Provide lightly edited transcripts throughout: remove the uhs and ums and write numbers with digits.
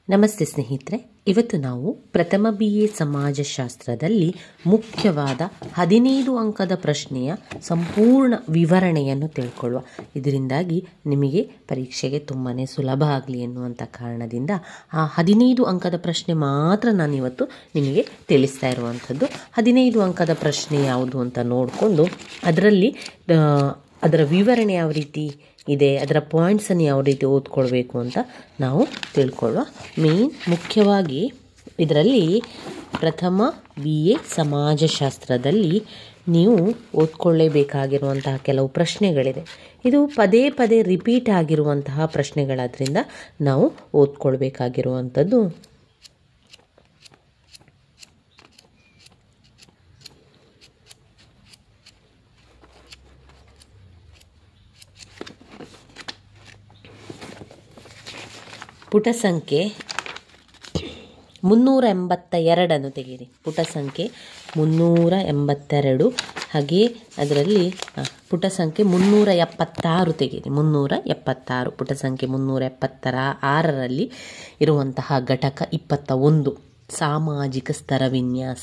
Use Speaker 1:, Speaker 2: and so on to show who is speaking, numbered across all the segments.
Speaker 1: ನಮಸ್ತೆ ಸ್ನೇಹಿತರೆ, ಇವತ್ತು ನಾವು ಪ್ರಥಮ BA ಸಮಾಜಶಾಸ್ತ್ರದಲ್ಲಿ ಮುಖ್ಯವಾದ 15 ಅಂಕದ ಪ್ರಶ್ನೆಯ ಸಂಪೂರ್ಣ ವಿವರಣೆಯನ್ನು ತಿಳ್ಕೊಳ್ಳುವ. ಇದರಿಂದಾಗಿ ನಿಮಗೆ ಪರೀಕ್ಷೆಗೆ ತುಂಬಾ ಸುಲಭ ಆಗಲಿ ಎನ್ನುವಂಥ ಕಾರಣದಿಂದ ಆ 15 ಅಂಕದ ಪ್ರಶ್ನೆ ಮಾತ್ರ ನಾನಿವತ್ತು ನಿಮಗೆ ತಿಳಿಸ್ತಾ ಇರುವಂಥದ್ದು. 15 ಅಂಕದ ಪ್ರಶ್ನೆ ಯಾವುದು ಅಂತ ನೋಡಿಕೊಂಡು ಅದರ ವಿವರಣೆ ಯಾವ ರೀತಿ ಇದೆ, ಅದರ ಪಾಯಿಂಟ್ಸನ್ನು ಯಾವ ರೀತಿ ಓದ್ಕೊಳ್ಬೇಕು ಅಂತ ನಾವು ತಿಳ್ಕೊಳ್ಳುವ. ಮುಖ್ಯವಾಗಿ ಇದರಲ್ಲಿ ಪ್ರಥಮ BA ಸಮಾಜಶಾಸ್ತ್ರದಲ್ಲಿ ನೀವು ಓದ್ಕೊಳ್ಳೇಬೇಕಾಗಿರುವಂತಹ ಕೆಲವು ಪ್ರಶ್ನೆಗಳಿದೆ. ಇದು ಪದೇ ಪದೇ ರಿಪೀಟ್ ಆಗಿರುವಂತಹ ಪ್ರಶ್ನೆಗಳಾದ್ರಿಂದ ನಾವು ಓದ್ಕೊಳ್ಬೇಕಾಗಿರುವಂಥದ್ದು ಪುಟ ಸಂಖ್ಯೆ 382 ತೆಗೀರಿ. ಪುಟ ಸಂಖ್ಯೆ 382, ಹಾಗೆ ಅದರಲ್ಲಿ ಪುಟ ಸಂಖ್ಯೆ 376 ತೆಗೀರಿ. 376, ಪುಟ ಸಂಖ್ಯೆ 376ರಲ್ಲಿ ಇರುವಂತಹ ಘಟಕ 21 ಸಾಮಾಜಿಕ ಸ್ತರ ವಿನ್ಯಾಸ.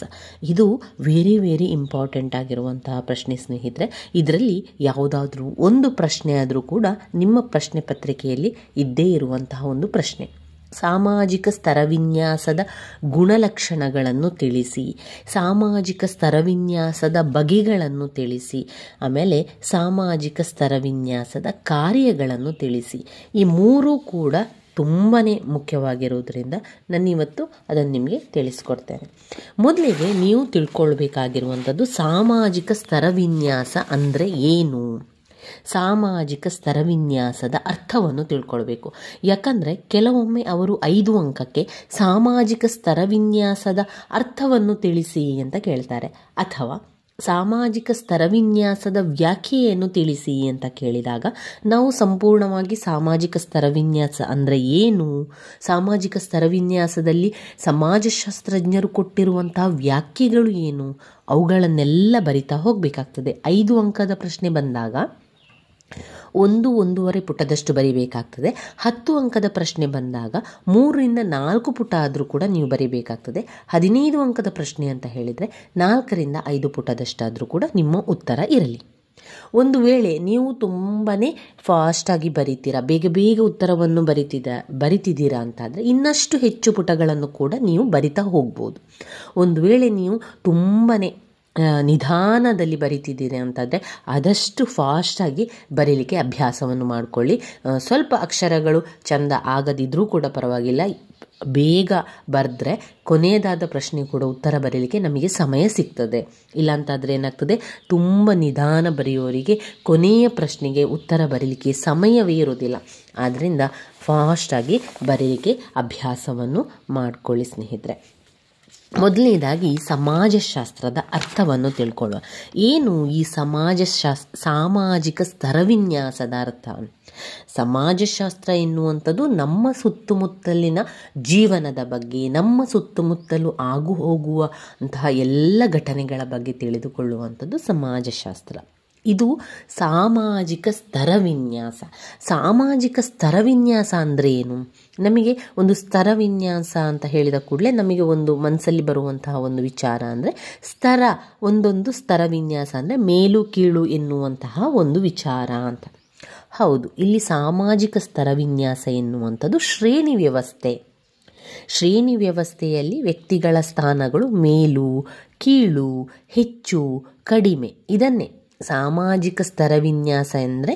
Speaker 1: ಇದು ವೆರಿ ಇಂಪಾರ್ಟೆಂಟ್ ಆಗಿರುವಂತಹ ಪ್ರಶ್ನೆ ಸ್ನೇಹಿತರೆ. ಇದರಲ್ಲಿ ಯಾವುದಾದ್ರೂ ಒಂದು ಪ್ರಶ್ನೆ ಆದರೂ ಕೂಡ ನಿಮ್ಮ ಪ್ರಶ್ನೆ ಪತ್ರಿಕೆಯಲ್ಲಿ ಇದ್ದೇ ಇರುವಂತಹ ಒಂದು ಪ್ರಶ್ನೆ. ಸಾಮಾಜಿಕ ಸ್ತರವಿನ್ಯಾಸದ ಗುಣಲಕ್ಷಣಗಳನ್ನು ತಿಳಿಸಿ, ಸಾಮಾಜಿಕ ಸ್ತರವಿನ್ಯಾಸದ ಬಗೆಗಳನ್ನು ತಿಳಿಸಿ, ಆಮೇಲೆ ಸಾಮಾಜಿಕ ಸ್ತರವಿನ್ಯಾಸದ ಕಾರ್ಯಗಳನ್ನು ತಿಳಿಸಿ. ಈ ಮೂರೂ ಕೂಡ ತುಂಬಾ ಮುಖ್ಯವಾಗಿರೋದ್ರಿಂದ ನಾನಿವತ್ತು ಅದನ್ನು ನಿಮಗೆ ತಿಳಿಸ್ಕೊಡ್ತೇನೆ. ಮೊದಲಿಗೆ ನೀವು ತಿಳ್ಕೊಳ್ಬೇಕಾಗಿರುವಂಥದ್ದು ಸಾಮಾಜಿಕ ಸ್ತರವಿನ್ಯಾಸ ಅಂದರೆ ಏನು, ಸಾಮಾಜಿಕ ಸ್ತರವಿನ್ಯಾಸದ ಅರ್ಥವನ್ನು ತಿಳ್ಕೊಳ್ಬೇಕು. ಯಾಕಂದರೆ ಕೆಲವೊಮ್ಮೆ ಅವರು 5 ಅಂಕಕ್ಕೆ ಸಾಮಾಜಿಕ ಸ್ತರವಿನ್ಯಾಸದ ಅರ್ಥವನ್ನು ತಿಳಿಸಿ ಅಂತ ಕೇಳ್ತಾರೆ, ಅಥವಾ ಸಾಮಾಜಿಕ ಸ್ತರವಿನ್ಯಾಸದ ವ್ಯಾಖ್ಯೆಯನ್ನು ತಿಳಿಸಿ ಅಂತ ಕೇಳಿದಾಗ ನಾವು ಸಂಪೂರ್ಣವಾಗಿ ಸಾಮಾಜಿಕ ಸ್ತರವಿನ್ಯಾಸ ಅಂದರೆ ಏನು, ಸಾಮಾಜಿಕ ಸ್ತರವಿನ್ಯಾಸದಲ್ಲಿ ಸಮಾಜಶಾಸ್ತ್ರಜ್ಞರು ಕೊಟ್ಟಿರುವಂತಹ ವ್ಯಾಖ್ಯೆಗಳು ಏನು, ಅವುಗಳನ್ನೆಲ್ಲ ಬರಿತಾ ಹೋಗಬೇಕಾಗ್ತದೆ. 5 ಅಂಕದ ಪ್ರಶ್ನೆ ಬಂದಾಗ 1-1.5 ಪುಟದಷ್ಟು ಬರಿಬೇಕಾಗ್ತದೆ. 10 ಅಂಕದ ಪ್ರಶ್ನೆ ಬಂದಾಗ 3ರಿಂದ 4 ಪುಟ ಆದರೂ ಕೂಡ ನೀವು ಬರಿಬೇಕಾಗ್ತದೆ. 15 ಅಂಕದ ಪ್ರಶ್ನೆ ಅಂತ ಹೇಳಿದರೆ 4ರಿಂದ 5 ಪುಟದಷ್ಟಾದರೂ ಕೂಡ ನಿಮ್ಮ ಉತ್ತರ ಇರಲಿ. ಒಂದು ವೇಳೆ ನೀವು ತುಂಬಾ ಫಾಸ್ಟಾಗಿ ಬರಿತೀರಾ, ಬೇಗ ಉತ್ತರವನ್ನು ಬರಿತಿದ್ದೀರಾ ಅಂತಾದರೆ ಇನ್ನಷ್ಟು ಹೆಚ್ಚು ಪುಟಗಳನ್ನು ಕೂಡ ನೀವು ಬರಿತಾ ಹೋಗ್ಬೋದು. ಒಂದು ವೇಳೆ ನೀವು ತುಂಬಾ ನಿಧಾನದಲ್ಲಿ ಬರಿತಿದ್ದೀರಿ ಅಂತಂದರೆ ಆದಷ್ಟು ಫಾಸ್ಟಾಗಿ ಬರೀಲಿಕ್ಕೆ ಅಭ್ಯಾಸವನ್ನು ಮಾಡಿಕೊಳ್ಳಿ. ಸ್ವಲ್ಪ ಅಕ್ಷರಗಳು ಚೆಂದ ಆಗದಿದ್ರೂ ಕೂಡ ಪರವಾಗಿಲ್ಲ, ಬೇಗ ಬರೆದ್ರೆ ಕೊನೆಯದಾದ ಪ್ರಶ್ನೆ ಕೂಡ ಉತ್ತರ ಬರೀಲಿಕ್ಕೆ ನಮಗೆ ಸಮಯ ಸಿಗ್ತದೆ. ಇಲ್ಲಾಂತಾದರೆ ಏನಾಗ್ತದೆ, ತುಂಬ ನಿಧಾನ ಬರೆಯೋರಿಗೆ ಕೊನೆಯ ಪ್ರಶ್ನೆಗೆ ಉತ್ತರ ಬರೀಲಿಕ್ಕೆ ಸಮಯವೇ ಇರೋದಿಲ್ಲ. ಆದ್ದರಿಂದ ಫಾಸ್ಟಾಗಿ ಬರೀಲಿಕ್ಕೆ ಅಭ್ಯಾಸವನ್ನು ಮಾಡಿಕೊಳ್ಳಿ ಸ್ನೇಹಿತರೆ. ಮೊದಲನೇದಾಗಿ ಸಮಾಜಶಾಸ್ತ್ರದ ಅರ್ಥವನ್ನು ತಿಳ್ಕೊಳ್ಳುವ. ಏನು ಈ ಸಾಮಾಜಿಕ ಸ್ತರವಿನ್ಯಾಸದ ಅರ್ಥ? ಸಮಾಜಶಾಸ್ತ್ರ ಎನ್ನುವಂಥದ್ದು ನಮ್ಮ ಸುತ್ತಮುತ್ತಲಿನ ಜೀವನದ ಬಗ್ಗೆ, ನಮ್ಮ ಸುತ್ತಮುತ್ತಲು ಆಗು ಹೋಗುವಂತಹ ಎಲ್ಲ ಘಟನೆಗಳ ಬಗ್ಗೆ ತಿಳಿದುಕೊಳ್ಳುವಂಥದ್ದು ಸಮಾಜಶಾಸ್ತ್ರ. ಇದು ಸಾಮಾಜಿಕ ಸ್ತರವಿನ್ಯಾಸ. ಸಾಮಾಜಿಕ ಸ್ತರವಿನ್ಯಾಸ ಅಂದರೆ ಏನು? ನಮಗೆ ಒಂದು ಸ್ತರವಿನ್ಯಾಸ ಅಂತ ಹೇಳಿದ ಕೂಡಲೇ ನಮಗೆ ಒಂದು ಮನಸ್ಸಲ್ಲಿ ಬರುವಂತಹ ಒಂದು ವಿಚಾರ ಅಂದರೆ ಸ್ತರ, ಒಂದೊಂದು ಸ್ತರವಿನ್ಯಾಸ ಅಂದರೆ ಮೇಲು ಕೀಳು ಎನ್ನುವಂತಹ ಒಂದು ವಿಚಾರ ಅಂತ. ಹೌದು, ಇಲ್ಲಿ ಸಾಮಾಜಿಕ ಸ್ತರವಿನ್ಯಾಸ ಎನ್ನುವಂಥದ್ದು ಶ್ರೇಣಿ ವ್ಯವಸ್ಥೆ. ಶ್ರೇಣಿ ವ್ಯವಸ್ಥೆಯಲ್ಲಿ ವ್ಯಕ್ತಿಗಳ ಸ್ಥಾನಗಳು ಮೇಲು ಕೀಳು, ಹೆಚ್ಚು ಕಡಿಮೆ, ಇದನ್ನೇ ಸಾಮಾಜಿಕ ಸ್ತರವಿನ್ಯಾಸ ಎಂದರೆ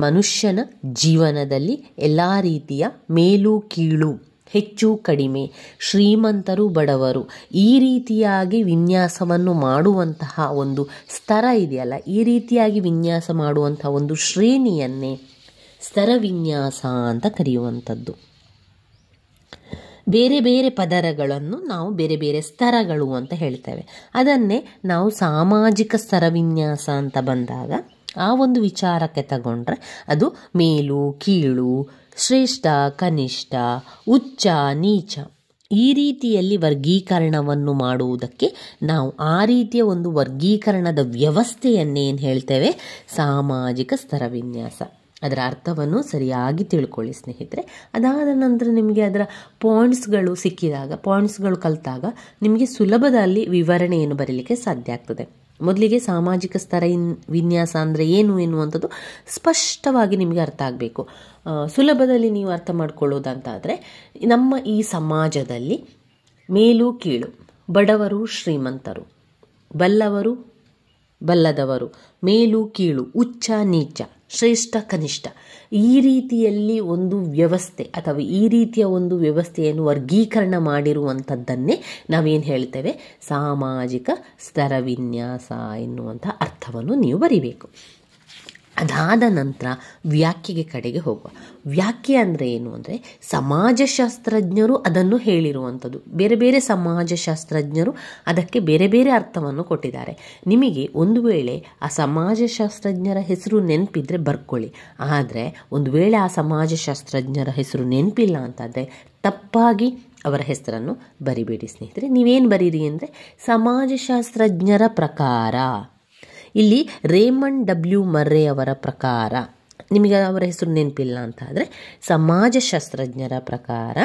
Speaker 1: ಮನುಷ್ಯನ ಜೀವನದಲ್ಲಿ ಎಲ್ಲ ರೀತಿಯ ಮೇಲು ಕೀಳು, ಹೆಚ್ಚು ಕಡಿಮೆ, ಶ್ರೀಮಂತರು ಬಡವರು, ಈ ರೀತಿಯಾಗಿ ವಿನ್ಯಾಸವನ್ನು ಮಾಡುವಂತಹ ಒಂದು ಸ್ತರ ಇದೆಯಲ್ಲ, ಈ ರೀತಿಯಾಗಿ ವಿನ್ಯಾಸ ಮಾಡುವಂತಹ ಒಂದು ಶ್ರೇಣಿಯನ್ನೇ ಸ್ತರವಿನ್ಯಾಸ ಅಂತ ಕರೆಯುವಂಥದ್ದು. ಬೇರೆ ಪದರಗಳನ್ನು ನಾವು ಬೇರೆ ಸ್ತರಗಳು ಅಂತ ಹೇಳ್ತೇವೆ. ಅದನ್ನೇ ನಾವು ಸಾಮಾಜಿಕ ಸ್ತರವಿನ್ಯಾಸ ಅಂತ ಬಂದಾಗ ಆ ಒಂದು ವಿಚಾರಕ್ಕೆ ತಗೊಂಡ್ರೆ ಅದು ಮೇಲು ಕೀಳು, ಶ್ರೇಷ್ಠ ಕನಿಷ್ಠ, ಉಚ್ಚ ನೀಚ, ಈ ರೀತಿಯಲ್ಲಿ ವರ್ಗೀಕರಣವನ್ನು ಮಾಡುವುದಕ್ಕೆ ನಾವು ಆ ರೀತಿಯ ಒಂದು ವರ್ಗೀಕರಣದ ವ್ಯವಸ್ಥೆಯನ್ನೇನು ಹೇಳ್ತೇವೆ, ಸಾಮಾಜಿಕ ಸ್ತರವಿನ್ಯಾಸ. ಅದರ ಅರ್ಥವನ್ನು ಸರಿಯಾಗಿ ತಿಳ್ಕೊಳ್ಳಿ ಸ್ನೇಹಿತರೆ. ಅದಾದ ನಂತರ ನಿಮಗೆ ಅದರ ಪಾಯಿಂಟ್ಸ್ಗಳು ಸಿಕ್ಕಿದಾಗ, ಪಾಯಿಂಟ್ಸ್ಗಳು ಕಲಿತಾಗ ನಿಮಗೆ ಸುಲಭದಲ್ಲಿ ವಿವರಣೆಯನ್ನು ಬರೀಲಿಕ್ಕೆ ಸಾಧ್ಯ ಆಗ್ತದೆ. ಮೊದಲಿಗೆ ಸಾಮಾಜಿಕ ಸ್ತರ ವಿನ್ಯಾಸ ಅಂದರೆ ಏನು ಎನ್ನುವಂಥದ್ದು ಸ್ಪಷ್ಟವಾಗಿ ನಿಮಗೆ ಅರ್ಥ ಆಗಬೇಕು. ಸುಲಭದಲ್ಲಿ ನೀವು ಅರ್ಥ ಮಾಡ್ಕೊಳ್ಳೋದಂತಾದರೆ, ನಮ್ಮ ಈ ಸಮಾಜದಲ್ಲಿ ಮೇಲು ಕೀಳು, ಬಡವರು ಶ್ರೀಮಂತರು, ಬಲ್ಲವರು ಬಲ್ಲದವರು, ಮೇಲು ಕೀಳು, ಉಚ್ಚ ನೀಚ, ಶ್ರೇಷ್ಠ ಕನಿಷ್ಠ, ಈ ರೀತಿಯಲ್ಲಿ ಒಂದು ವ್ಯವಸ್ಥೆ ಅಥವಾ ಈ ರೀತಿಯ ಒಂದು ವ್ಯವಸ್ಥೆಯನ್ನು ವರ್ಗೀಕರಣ ಮಾಡಿರುವಂಥದ್ದನ್ನೇ ನಾವೇನು ಹೇಳ್ತೇವೆ, ಸಾಮಾಜಿಕ ಸ್ತರವಿನ್ಯಾಸ ಎನ್ನುವಂಥ ಅರ್ಥವನ್ನು ನೀವು ಬರಿಬೇಕು. ಅದಾದ ನಂತರ ವ್ಯಾಖ್ಯೆಗೆ ಕಡೆಗೆ ಹೋಗುವ. ವ್ಯಾಖ್ಯೆ ಅಂದರೆ ಏನು ಅಂದರೆ, ಸಮಾಜಶಾಸ್ತ್ರಜ್ಞರು ಅದನ್ನು ಹೇಳಿರುವಂಥದ್ದು. ಬೇರೆ ಬೇರೆ ಸಮಾಜಶಾಸ್ತ್ರಜ್ಞರು ಅದಕ್ಕೆ ಬೇರೆ ಬೇರೆ ಅರ್ಥವನ್ನು ಕೊಟ್ಟಿದ್ದಾರೆ. ನಿಮಗೆ ಒಂದು ವೇಳೆ ಆ ಸಮಾಜಶಾಸ್ತ್ರಜ್ಞರ ಹೆಸರು ನೆನಪಿದ್ರೆ ಬರ್ಕೊಳ್ಳಿ. ಆದರೆ ಒಂದು ವೇಳೆ ಆ ಸಮಾಜಶಾಸ್ತ್ರಜ್ಞರ ಹೆಸರು ನೆನಪಿಲ್ಲ ಅಂತಾದರೆ ತಪ್ಪಾಗಿ ಅವರ ಹೆಸರನ್ನು ಬರಿಬೇಡಿ ಸ್ನೇಹಿತರೆ. ನೀವೇನು ಬರೀರಿ ಅಂದರೆ, ಸಮಾಜಶಾಸ್ತ್ರಜ್ಞರ ಪ್ರಕಾರ, ಇಲ್ಲಿ ರೇಮಂಡ್ ಡಬ್ಲ್ಯೂ ಮರ್ರೆ ಅವರ ಪ್ರಕಾರ, ನಿಮಗೆ ಅವರ ಹೆಸರು ನೆನಪಿಲ್ಲ ಅಂತ ಆದರೆ ಸಮಾಜಶಾಸ್ತ್ರಜ್ಞರ ಪ್ರಕಾರ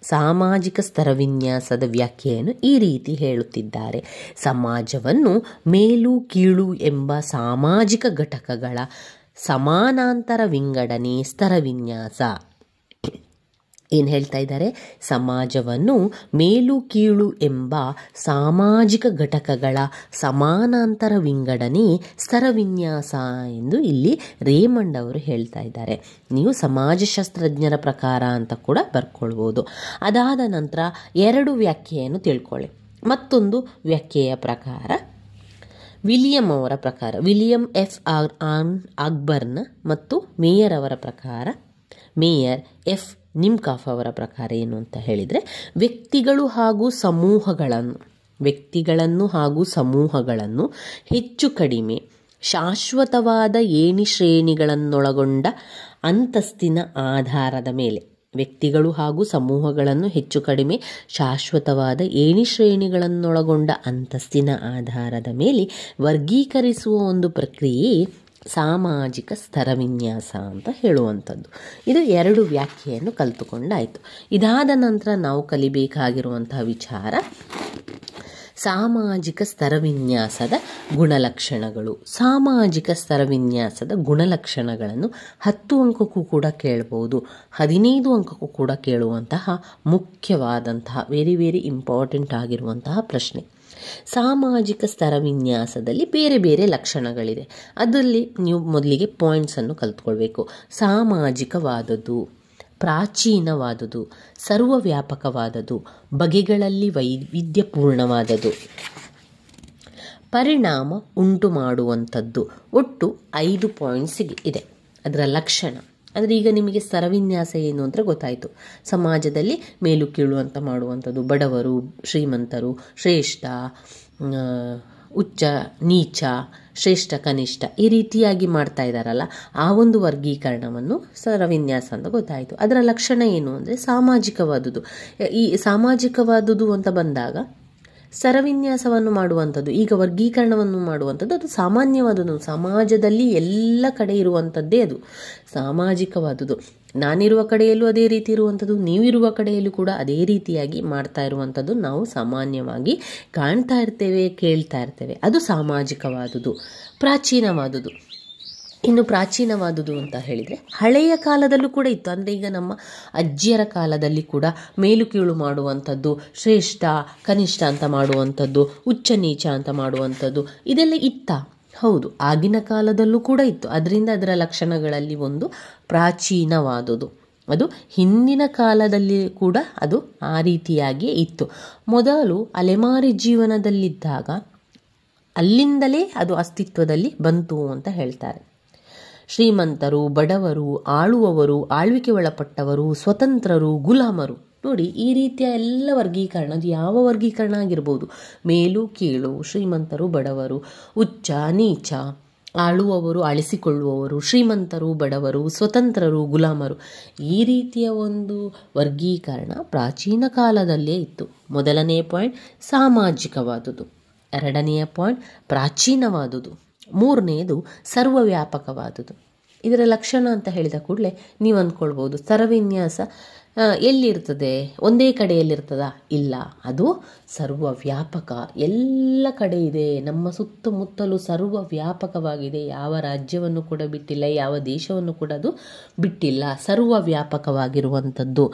Speaker 1: ಸಾಮಾಜಿಕ ಸ್ತರವಿನ್ಯಾಸದ ವ್ಯಾಖ್ಯೆಯನ್ನು ಈ ರೀತಿ ಹೇಳುತ್ತಿದ್ದಾರೆ. ಸಮಾಜವನ್ನು ಮೇಲು ಕೀಳು ಎಂಬ ಸಾಮಾಜಿಕ ಘಟಕಗಳ ಸಮಾನಾಂತರ ವಿಂಗಡಣೆ ಸ್ತರವಿನ್ಯಾಸ. ಏನು ಹೇಳ್ತಾ ಇದ್ದಾರೆ, ಸಮಾಜವನ್ನು ಮೇಲು ಕೀಳು ಎಂಬ ಸಾಮಾಜಿಕ ಘಟಕಗಳ ಸಮಾನಾಂತರ ವಿಂಗಡಣೆ ಸ್ತರವಿನ್ಯಾಸ ಎಂದು ಇಲ್ಲಿ ರೇಮಂಡ್ ಅವರು ಹೇಳ್ತಾ ಇದ್ದಾರೆ. ನೀವು ಸಮಾಜಶಾಸ್ತ್ರಜ್ಞರ ಪ್ರಕಾರ ಅಂತ ಕೂಡ ಬರ್ಕೊಳ್ಬೋದು. ಅದಾದ ನಂತರ 2 ವ್ಯಾಖ್ಯೆಯನ್ನು ತಿಳ್ಕೊಳ್ಳಿ. ಮತ್ತೊಂದು ವ್ಯಾಖ್ಯೆಯ ಪ್ರಕಾರ ವಿಲಿಯಂ ಅವರ ಪ್ರಕಾರ, ವಿಲಿಯಂ ಎಫ್ ಅಕ್ಬರ್ನ್ ಮತ್ತು ಮೇಯರ್ ಅವರ ಪ್ರಕಾರ, ಮೇಯರ್ ಎಫ್ ನಿಮ್ಕಾಫ್ ಅವರ ಪ್ರಕಾರ ಏನು ಅಂತ ಹೇಳಿದರೆ, ವ್ಯಕ್ತಿಗಳನ್ನು ಹಾಗೂ ಸಮೂಹಗಳನ್ನು ಹೆಚ್ಚು ಕಡಿಮೆ ಶಾಶ್ವತವಾದ ಏಣಿ ಶ್ರೇಣಿಗಳನ್ನೊಳಗೊಂಡ ಅಂತಸ್ತಿನ ಆಧಾರದ ಮೇಲೆ, ವ್ಯಕ್ತಿಗಳು ಹಾಗೂ ಸಮೂಹಗಳನ್ನು ಹೆಚ್ಚು ಕಡಿಮೆ ಶಾಶ್ವತವಾದ ಏಣಿ ಶ್ರೇಣಿಗಳನ್ನೊಳಗೊಂಡ ಅಂತಸ್ತಿನ ಆಧಾರದ ಮೇಲೆ ವರ್ಗೀಕರಿಸುವ ಒಂದು ಪ್ರಕ್ರಿಯೆ ಸಾಮಾಜಿಕ ಸ್ತರವಿನ್ಯಾಸ ಅಂತ ಹೇಳುವಂಥದ್ದು. ಇದು 2 ವ್ಯಾಖ್ಯೆಯನ್ನು ಕಲಿತುಕೊಂಡಾಯಿತು. ಇದಾದ ನಂತರ ನಾವು ಕಲಿಬೇಕಾಗಿರುವಂತಹ ವಿಚಾರ ಸಾಮಾಜಿಕ ಸ್ತರವಿನ್ಯಾಸದ ಗುಣಲಕ್ಷಣಗಳು. ಸಾಮಾಜಿಕ ಸ್ತರವಿನ್ಯಾಸದ ಗುಣಲಕ್ಷಣಗಳನ್ನು 10 ಅಂಕಕ್ಕೂ ಕೂಡ ಕೇಳಬಹುದು, 15 ಅಂಕಕ್ಕೂ ಕೂಡ ಕೇಳುವಂತಹ ಮುಖ್ಯವಾದಂತಹ ವೆರಿ ವೆರಿ ಇಂಪಾರ್ಟೆಂಟ್ ಆಗಿರುವಂತಹ ಪ್ರಶ್ನೆ. ಸಾಮಾಜಿಕ ಸ್ತರವಿನ್ಯಾಸದಲ್ಲಿ ಬೇರೆ ಬೇರೆ ಲಕ್ಷಣಗಳಿದೆ. ಅದರಲ್ಲಿ ನೀವು ಮೊದಲಿಗೆ ಪಾಯಿಂಟ್ಸನ್ನು ಕಲ್ತ್ಕೊಳ್ಬೇಕು. ಸಾಮಾಜಿಕವಾದದ್ದು, ಪ್ರಾಚೀನವಾದುದು, ಸರ್ವವ್ಯಾಪಕವಾದದ್ದು, ಬಗೆಗಳಲ್ಲಿ ವೈವಿಧ್ಯಪೂರ್ಣವಾದದ್ದು, ಪರಿಣಾಮ ಉಂಟು ಮಾಡುವಂಥದ್ದು. ಒಟ್ಟು 5 ಪಾಯಿಂಟ್ಸ್ ಇದೆ ಅದರ ಲಕ್ಷಣ. ಅಂದರೆ ಈಗ ನಿಮಗೆ ಸ್ತರವಿನ್ಯಾಸ ಏನು ಅಂತ ಗೊತ್ತಾಯಿತು. ಸಮಾಜದಲ್ಲಿ ಮೇಲು ಕೀಳು ಅಂತ ಮಾಡುವಂಥದ್ದು, ಬಡವರು ಶ್ರೀಮಂತರು, ಶ್ರೇಷ್ಠ ಉಚ್ಚ ನೀಚ, ಶ್ರೇಷ್ಠ ಕನಿಷ್ಠ, ಈ ರೀತಿಯಾಗಿ ಮಾಡ್ತಾ ಇದ್ದಾರಲ್ಲ, ಆ ಒಂದು ವರ್ಗೀಕರಣವನ್ನು ಸ್ತರವಿನ್ಯಾಸ ಅಂತ ಗೊತ್ತಾಯಿತು. ಅದರ ಲಕ್ಷಣ ಏನು ಅಂದರೆ ಸಾಮಾಜಿಕವಾದುದು. ಈ ಸಾಮಾಜಿಕವಾದುದು ಅಂತ ಬಂದಾಗ ಸ್ತರವಿನ್ಯಾಸವನ್ನು ಮಾಡುವಂಥದ್ದು, ಈಗ ವರ್ಗೀಕರಣವನ್ನು ಮಾಡುವಂಥದ್ದು ಅದು ಸಾಮಾನ್ಯವಾದುದು, ಸಮಾಜದಲ್ಲಿ ಎಲ್ಲ ಕಡೆ ಇರುವಂಥದ್ದೇ ಅದು ಸಾಮಾಜಿಕವಾದುದು. ನಾನಿರುವ ಕಡೆಯಲ್ಲೂ ಅದೇ ರೀತಿ ಇರುವಂಥದ್ದು, ನೀವಿರುವ ಕಡೆಯಲ್ಲೂ ಕೂಡ ಅದೇ ರೀತಿಯಾಗಿ ಮಾಡ್ತಾ ಇರುವಂಥದ್ದು ನಾವು ಸಾಮಾನ್ಯವಾಗಿ ಕಾಣ್ತಾ ಇರ್ತೇವೆ, ಕೇಳ್ತಾ ಇರ್ತೇವೆ. ಅದು ಸಾಮಾಜಿಕವಾದುದು. ಪ್ರಾಚೀನವಾದುದು, ಇನ್ನು ಪ್ರಾಚೀನವಾದುದು ಅಂತ ಹೇಳಿದರೆ ಹಳೆಯ ಕಾಲದಲ್ಲೂ ಕೂಡ ಇತ್ತು. ಅಂದರೆ ಈಗ ನಮ್ಮ ಅಜ್ಜಿಯರ ಕಾಲದಲ್ಲಿ ಕೂಡ ಮೇಲು ಕೀಳು ಮಾಡುವಂಥದ್ದು, ಶ್ರೇಷ್ಠ ಕನಿಷ್ಠ ಅಂತ ಮಾಡುವಂಥದ್ದು, ಉಚ್ಚ ನೀಚ ಅಂತ ಮಾಡುವಂಥದ್ದು ಇದೆಲ್ಲ ಇತ್ತ? ಹೌದು, ಆಗಿನ ಕಾಲದಲ್ಲೂ ಕೂಡ ಇತ್ತು. ಅದರಿಂದ ಅದರ ಲಕ್ಷಣಗಳಲ್ಲಿ ಒಂದು ಪ್ರಾಚೀನವಾದುದು. ಅದು ಹಿಂದಿನ ಕಾಲದಲ್ಲಿ ಕೂಡ ಅದು ಆ ರೀತಿಯಾಗಿಯೇ ಇತ್ತು. ಮೊದಲು ಅಲೆಮಾರಿ ಜೀವನದಲ್ಲಿದ್ದಾಗ ಅಲ್ಲಿಂದಲೇ ಅದು ಅಸ್ತಿತ್ವದಲ್ಲಿ ಬಂತು ಅಂತ ಹೇಳ್ತಾರೆ. ಶ್ರೀಮಂತರು, ಬಡವರು, ಆಳುವವರು, ಆಳ್ವಿಕೆ ಒಳಪಟ್ಟವರು, ಸ್ವತಂತ್ರರು, ಗುಲಾಮರು, ನೋಡಿ ಈ ರೀತಿಯ ಎಲ್ಲ ವರ್ಗೀಕರಣ, ಅದು ಯಾವ ವರ್ಗೀಕರಣ ಆಗಿರ್ಬೋದು, ಮೇಲು ಕೀಳು, ಶ್ರೀಮಂತರು ಬಡವರು, ಉಚ್ಚ ನೀಚ, ಆಳುವವರು ಆಳಿಸಿಕೊಳ್ಳುವವರು, ಶ್ರೀಮಂತರು ಬಡವರು, ಸ್ವತಂತ್ರರು ಗುಲಾಮರು, ಈ ರೀತಿಯ ಒಂದು ವರ್ಗೀಕರಣ ಪ್ರಾಚೀನ ಕಾಲದಲ್ಲೇ ಇತ್ತು. ಮೊದಲನೆಯ ಪಾಯಿಂಟ್ ಸಾಮಾಜಿಕವಾದುದು, ಎರಡನೆಯ ಪಾಯಿಂಟ್ ಪ್ರಾಚೀನವಾದುದು, ಮೂರನೆಯದು ಸರ್ವವ್ಯಾಪಕವಾದುದು. ಇದರ ಲಕ್ಷಣ ಅಂತ ಹೇಳಿದ ಕೂಡಲೇ ನೀವು ಅಂದ್ಕೊಳ್ಬೋದು ಸ್ತರವಿನ್ಯಾಸ ಎಲ್ಲಿರ್ತದೆ, ಒಂದೇ ಕಡೆಯಲ್ಲಿರ್ತದಾ? ಇಲ್ಲ, ಅದು ಸರ್ವವ್ಯಾಪಕ, ಎಲ್ಲ ಕಡೆ ಇದೆ, ನಮ್ಮ ಸುತ್ತಮುತ್ತಲೂ ಸರ್ವವ್ಯಾಪಕವಾಗಿದೆ. ಯಾವ ರಾಜ್ಯವನ್ನು ಕೂಡ ಬಿಟ್ಟಿಲ್ಲ, ಯಾವ ದೇಶವನ್ನು ಕೂಡ ಅದು ಬಿಟ್ಟಿಲ್ಲ, ಸರ್ವವ್ಯಾಪಕವಾಗಿರುವಂಥದ್ದು.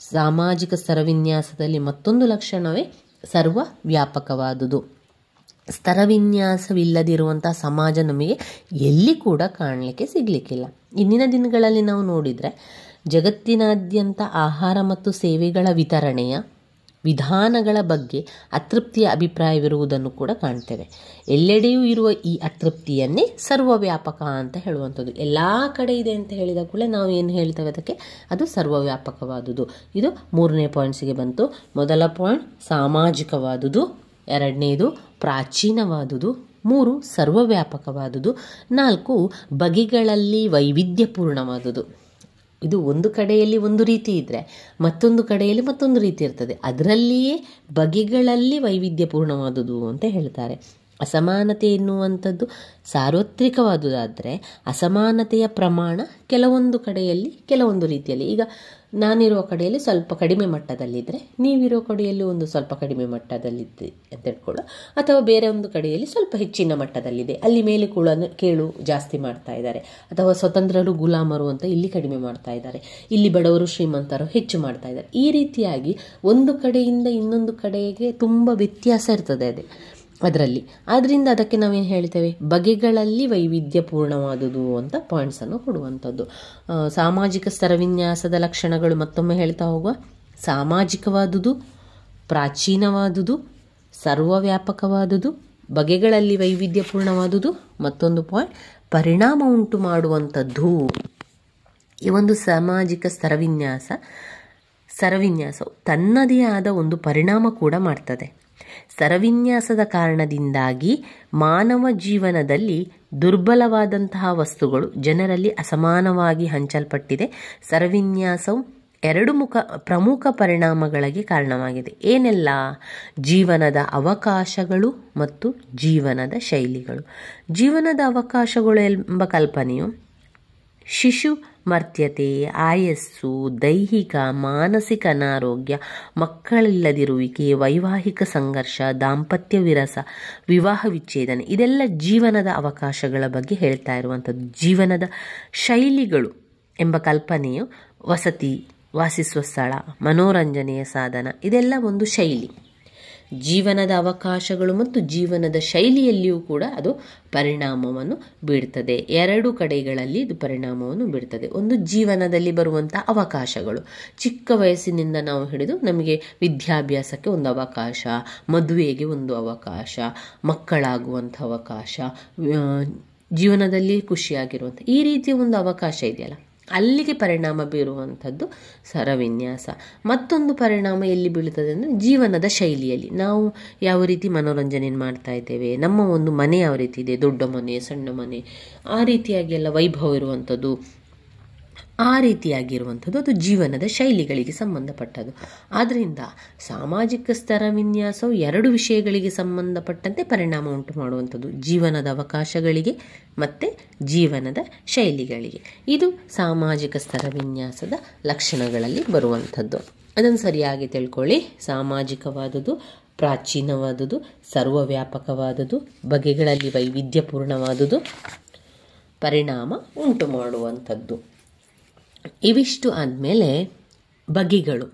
Speaker 1: ಸಾಮಾಜಿಕ ಸ್ತರವಿನ್ಯಾಸದಲ್ಲಿ ಮತ್ತೊಂದು ಲಕ್ಷಣವೇ ಸರ್ವವ್ಯಾಪಕವಾದುದು. ಸ್ತರವಿನ್ಯಾಸವಿಲ್ಲದಿರುವಂಥ ಸಮಾಜ ನಮಗೆ ಎಲ್ಲಿ ಕೂಡ ಕಾಣಲಿಕ್ಕೆ ಸಿಗಲಿಕ್ಕಿಲ್ಲ. ಇಂದಿನ ದಿನಗಳಲ್ಲಿ ನಾವು ನೋಡಿದರೆ ಜಗತ್ತಿನಾದ್ಯಂತ ಆಹಾರ ಮತ್ತು ಸೇವೆಗಳ ವಿತರಣೆಯ ವಿಧಾನಗಳ ಬಗ್ಗೆ ಅತೃಪ್ತಿಯ ಅಭಿಪ್ರಾಯವಿರುವುದನ್ನು ಕೂಡ ಕಾಣ್ತೇವೆ. ಎಲ್ಲೆಡೆಯೂ ಇರುವ ಈ ಅತೃಪ್ತಿಯನ್ನೇ ಸರ್ವವ್ಯಾಪಕ ಅಂತ ಹೇಳುವಂಥದ್ದು. ಎಲ್ಲ ಕಡೆ ಇದೆ ಅಂತ ಹೇಳಿದ ಕೂಡಲೇ ನಾವು ಏನು ಹೇಳ್ತೇವೆ ಅದಕ್ಕೆ? ಅದು ಸರ್ವವ್ಯಾಪಕವಾದುದು. ಇದು 3ನೇ ಪಾಯಿಂಟ್ಸಿಗೆ ಬಂತು. ಮೊದಲ ಪಾಯಿಂಟ್ ಸಾಮಾಜಿಕವಾದುದು, 2ನೇದು ಪ್ರಾಚೀನವಾದುದು, 3 ಸರ್ವವ್ಯಾಪಕವಾದುದು, 4 ಬಗೆಗಳಲ್ಲಿ ವೈವಿಧ್ಯಪೂರ್ಣವಾದುದು. ಇದು ಒಂದು ಕಡೆಯಲ್ಲಿ ಒಂದು ರೀತಿ ಇದ್ದರೆ ಮತ್ತೊಂದು ಕಡೆಯಲ್ಲಿ ಮತ್ತೊಂದು ರೀತಿ ಇರ್ತದೆ. ಅದರಲ್ಲಿಯೇ ಬಗೆಗಳಲ್ಲಿ ವೈವಿಧ್ಯಪೂರ್ಣವಾದುದು ಅಂತ ಹೇಳ್ತಾರೆ. ಅಸಮಾನತೆ ಎನ್ನುವಂಥದ್ದು ಸಾರ್ವತ್ರಿಕವಾದುದಾದರೆ ಅಸಮಾನತೆಯ ಪ್ರಮಾಣ ಕೆಲವೊಂದು ಕಡೆಯಲ್ಲಿ ಕೆಲವೊಂದು ರೀತಿಯಲ್ಲಿ. ಈಗ ನಾನಿರುವ ಕಡೆಯಲ್ಲಿ ಸ್ವಲ್ಪ ಕಡಿಮೆ ಮಟ್ಟದಲ್ಲಿದ್ದರೆ ನೀವಿರೋ ಕಡೆಯಲ್ಲಿ ಒಂದು ಸ್ವಲ್ಪ ಕಡಿಮೆ ಮಟ್ಟದಲ್ಲಿದೆ ಅಂತ ಹೇಳ್ಕೊಳ್ಳೋ, ಅಥವಾ ಬೇರೆ ಒಂದು ಕಡೆಯಲ್ಲಿ ಸ್ವಲ್ಪ ಹೆಚ್ಚಿನ ಮಟ್ಟದಲ್ಲಿದೆ, ಅಲ್ಲಿ ಮೇಲೆ ಕೇಳು ಜಾಸ್ತಿ ಮಾಡ್ತಾ ಇದ್ದಾರೆ, ಅಥವಾ ಸ್ವತಂತ್ರರು ಗುಲಾಮರು ಅಂತ ಇಲ್ಲಿ ಕಡಿಮೆ ಮಾಡ್ತಾ ಇದ್ದಾರೆ, ಇಲ್ಲಿ ಬಡವರು ಶ್ರೀಮಂತರು ಹೆಚ್ಚು ಮಾಡ್ತಾ ಇದ್ದಾರೆ. ಈ ರೀತಿಯಾಗಿ ಒಂದು ಕಡೆಯಿಂದ ಇನ್ನೊಂದು ಕಡೆಗೆ ತುಂಬ ವ್ಯತ್ಯಾಸ ಇರ್ತದೆ ಅದರಲ್ಲಿ. ಆದ್ದರಿಂದ ಅದಕ್ಕೆ ನಾವೇನು ಹೇಳ್ತೇವೆ? ಬಗೆಗಳಲ್ಲಿ ವೈವಿಧ್ಯಪೂರ್ಣವಾದುದು ಅಂತ ಪಾಯಿಂಟ್ಸನ್ನು ಕೊಡುವಂಥದ್ದು. ಸಾಮಾಜಿಕ ಸ್ತರವಿನ್ಯಾಸದ ಲಕ್ಷಣಗಳು ಮತ್ತೊಮ್ಮೆ ಹೇಳ್ತಾ ಹೋಗುವ: ಸಾಮಾಜಿಕವಾದುದು, ಪ್ರಾಚೀನವಾದುದು, ಸರ್ವವ್ಯಾಪಕವಾದುದು, ಬಗೆಗಳಲ್ಲಿ ವೈವಿಧ್ಯಪೂರ್ಣವಾದುದು, ಮತ್ತೊಂದು ಪಾಯಿಂಟ್ ಪರಿಣಾಮ ಉಂಟು ಮಾಡುವಂಥದ್ದು. ಈ ಒಂದು ಸಾಮಾಜಿಕ ಸ್ತರವಿನ್ಯಾಸವು ತನ್ನದೇ ಆದ ಒಂದು ಪರಿಣಾಮ ಕೂಡ ಮಾಡ್ತದೆ. ಸ್ತರವಿನ್ಯಾಸದ ಕಾರಣದಿಂದಾಗಿ ಮಾನವ ಜೀವನದಲ್ಲಿ ದುರ್ಬಲವಾದಂತಹ ವಸ್ತುಗಳು ಜನರಲ್ಲಿ ಅಸಮಾನವಾಗಿ ಹಂಚಲ್ಪಟ್ಟಿದೆ. ಸ್ತರವಿನ್ಯಾಸವು 2 ಪ್ರಮುಖ ಪರಿಣಾಮಗಳಿಗೆ ಕಾರಣವಾಗಿದೆ. ಏನೆಲ್ಲ? ಜೀವನದ ಅವಕಾಶಗಳು ಮತ್ತು ಜೀವನದ ಶೈಲಿಗಳು. ಜೀವನದ ಅವಕಾಶಗಳು ಎಂಬ ಕಲ್ಪನೆಯು ಶಿಶುಮರ್ತ್ಯತೆ, ಆಯಸ್ಸು, ದೈಹಿಕ ಮಾನಸಿಕ ಅನಾರೋಗ್ಯ, ಮಕ್ಕಳಿಲ್ಲದಿರುವಿಕೆ, ವೈವಾಹಿಕ ಸಂಘರ್ಷ, ದಾಂಪತ್ಯ ವಿರಸ, ವಿವಾಹ ವಿಚ್ಛೇದನ, ಇದೆಲ್ಲ ಜೀವನದ ಅವಕಾಶಗಳ ಬಗ್ಗೆ ಹೇಳ್ತಾ ಇರುವಂಥದ್ದು. ಜೀವನದ ಶೈಲಿಗಳು ಎಂಬ ಕಲ್ಪನೆಯು ವಸತಿ, ವಾಸಿಸುವ ಸ್ಥಳ, ಮನೋರಂಜನೆಯ ಸಾಧನ, ಇದೆಲ್ಲ ಒಂದು ಶೈಲಿ. ಜೀವನದ ಅವಕಾಶಗಳು ಮತ್ತು ಜೀವನದ ಶೈಲಿಯಲ್ಲಿಯೂ ಕೂಡ ಅದು ಪರಿಣಾಮವನ್ನು ಬೀಳ್ತದೆ. 2 ಕಡೆಗಳಲ್ಲಿ ಇದು ಪರಿಣಾಮವನ್ನು ಬೀಳ್ತದೆ. ಒಂದು ಜೀವನದಲ್ಲಿ ಬರುವಂಥ ಅವಕಾಶಗಳು, ಚಿಕ್ಕ ವಯಸ್ಸಿನಿಂದ ನಾವು ಹಿಡಿದು ನಮಗೆ ವಿದ್ಯಾಭ್ಯಾಸಕ್ಕೆ ಒಂದು ಅವಕಾಶ, ಮದುವೆಗೆ ಒಂದು ಅವಕಾಶ, ಮಕ್ಕಳಾಗುವಂಥ ಅವಕಾಶ, ಜೀವನದಲ್ಲಿ ಖುಷಿಯಾಗಿರುವಂಥ ಈ ರೀತಿಯ ಒಂದು ಅವಕಾಶ ಇದೆಯಲ್ಲ, ಅಲ್ಲಿಗೆ ಪರಿಣಾಮ ಬೀರುವಂಥದ್ದು ಸ್ತರವಿನ್ಯಾಸ. ಮತ್ತೊಂದು ಪರಿಣಾಮ ಎಲ್ಲಿ ಬೀಳ್ತದೆ ಅಂದರೆ ಜೀವನದ ಶೈಲಿಯಲ್ಲಿ. ನಾವು ಯಾವ ರೀತಿ ಮನೋರಂಜನೆ ಮಾಡ್ತಾ ಇದ್ದೇವೆ, ನಮ್ಮ ಒಂದು ಮನೆ ಯಾವ ರೀತಿ ಇದೆ, ದೊಡ್ಡ ಮನೆ, ಸಣ್ಣ ಮನೆ, ಆ ರೀತಿಯಾಗಿ ಎಲ್ಲ ವೈಭವ ಇರುವಂಥದ್ದು, ಆ ರೀತಿಯಾಗಿರುವಂಥದ್ದು ಅದು ಜೀವನದ ಶೈಲಿಗಳಿಗೆ ಸಂಬಂಧಪಟ್ಟದ್ದು. ಆದ್ದರಿಂದ ಸಾಮಾಜಿಕ ಸ್ತರವಿನ್ಯಾಸವು 2 ವಿಷಯಗಳಿಗೆ ಸಂಬಂಧಪಟ್ಟಂತೆ ಪರಿಣಾಮ ಉಂಟು ಮಾಡುವಂಥದ್ದು: ಜೀವನದ ಅವಕಾಶಗಳಿಗೆ ಮತ್ತು ಜೀವನದ ಶೈಲಿಗಳಿಗೆ. ಇದು ಸಾಮಾಜಿಕ ಸ್ತರವಿನ್ಯಾಸದ ಲಕ್ಷಣಗಳಲ್ಲಿ ಬರುವಂಥದ್ದು. ಅದನ್ನು ಸರಿಯಾಗಿ ತಿಳ್ಕೊಳ್ಳಿ. ಸಾಮಾಜಿಕವಾದುದು, ಪ್ರಾಚೀನವಾದುದು, ಸರ್ವವ್ಯಾಪಕವಾದುದು, ಬಗೆಗಳಲ್ಲಿ ವೈವಿಧ್ಯಪೂರ್ಣವಾದುದು, ಪರಿಣಾಮ ಉಂಟು ಮಾಡುವಂಥದ್ದು. ಇವಿಷ್ಟು ಆದಮೇಲೆ ಬಗೆಗಳು.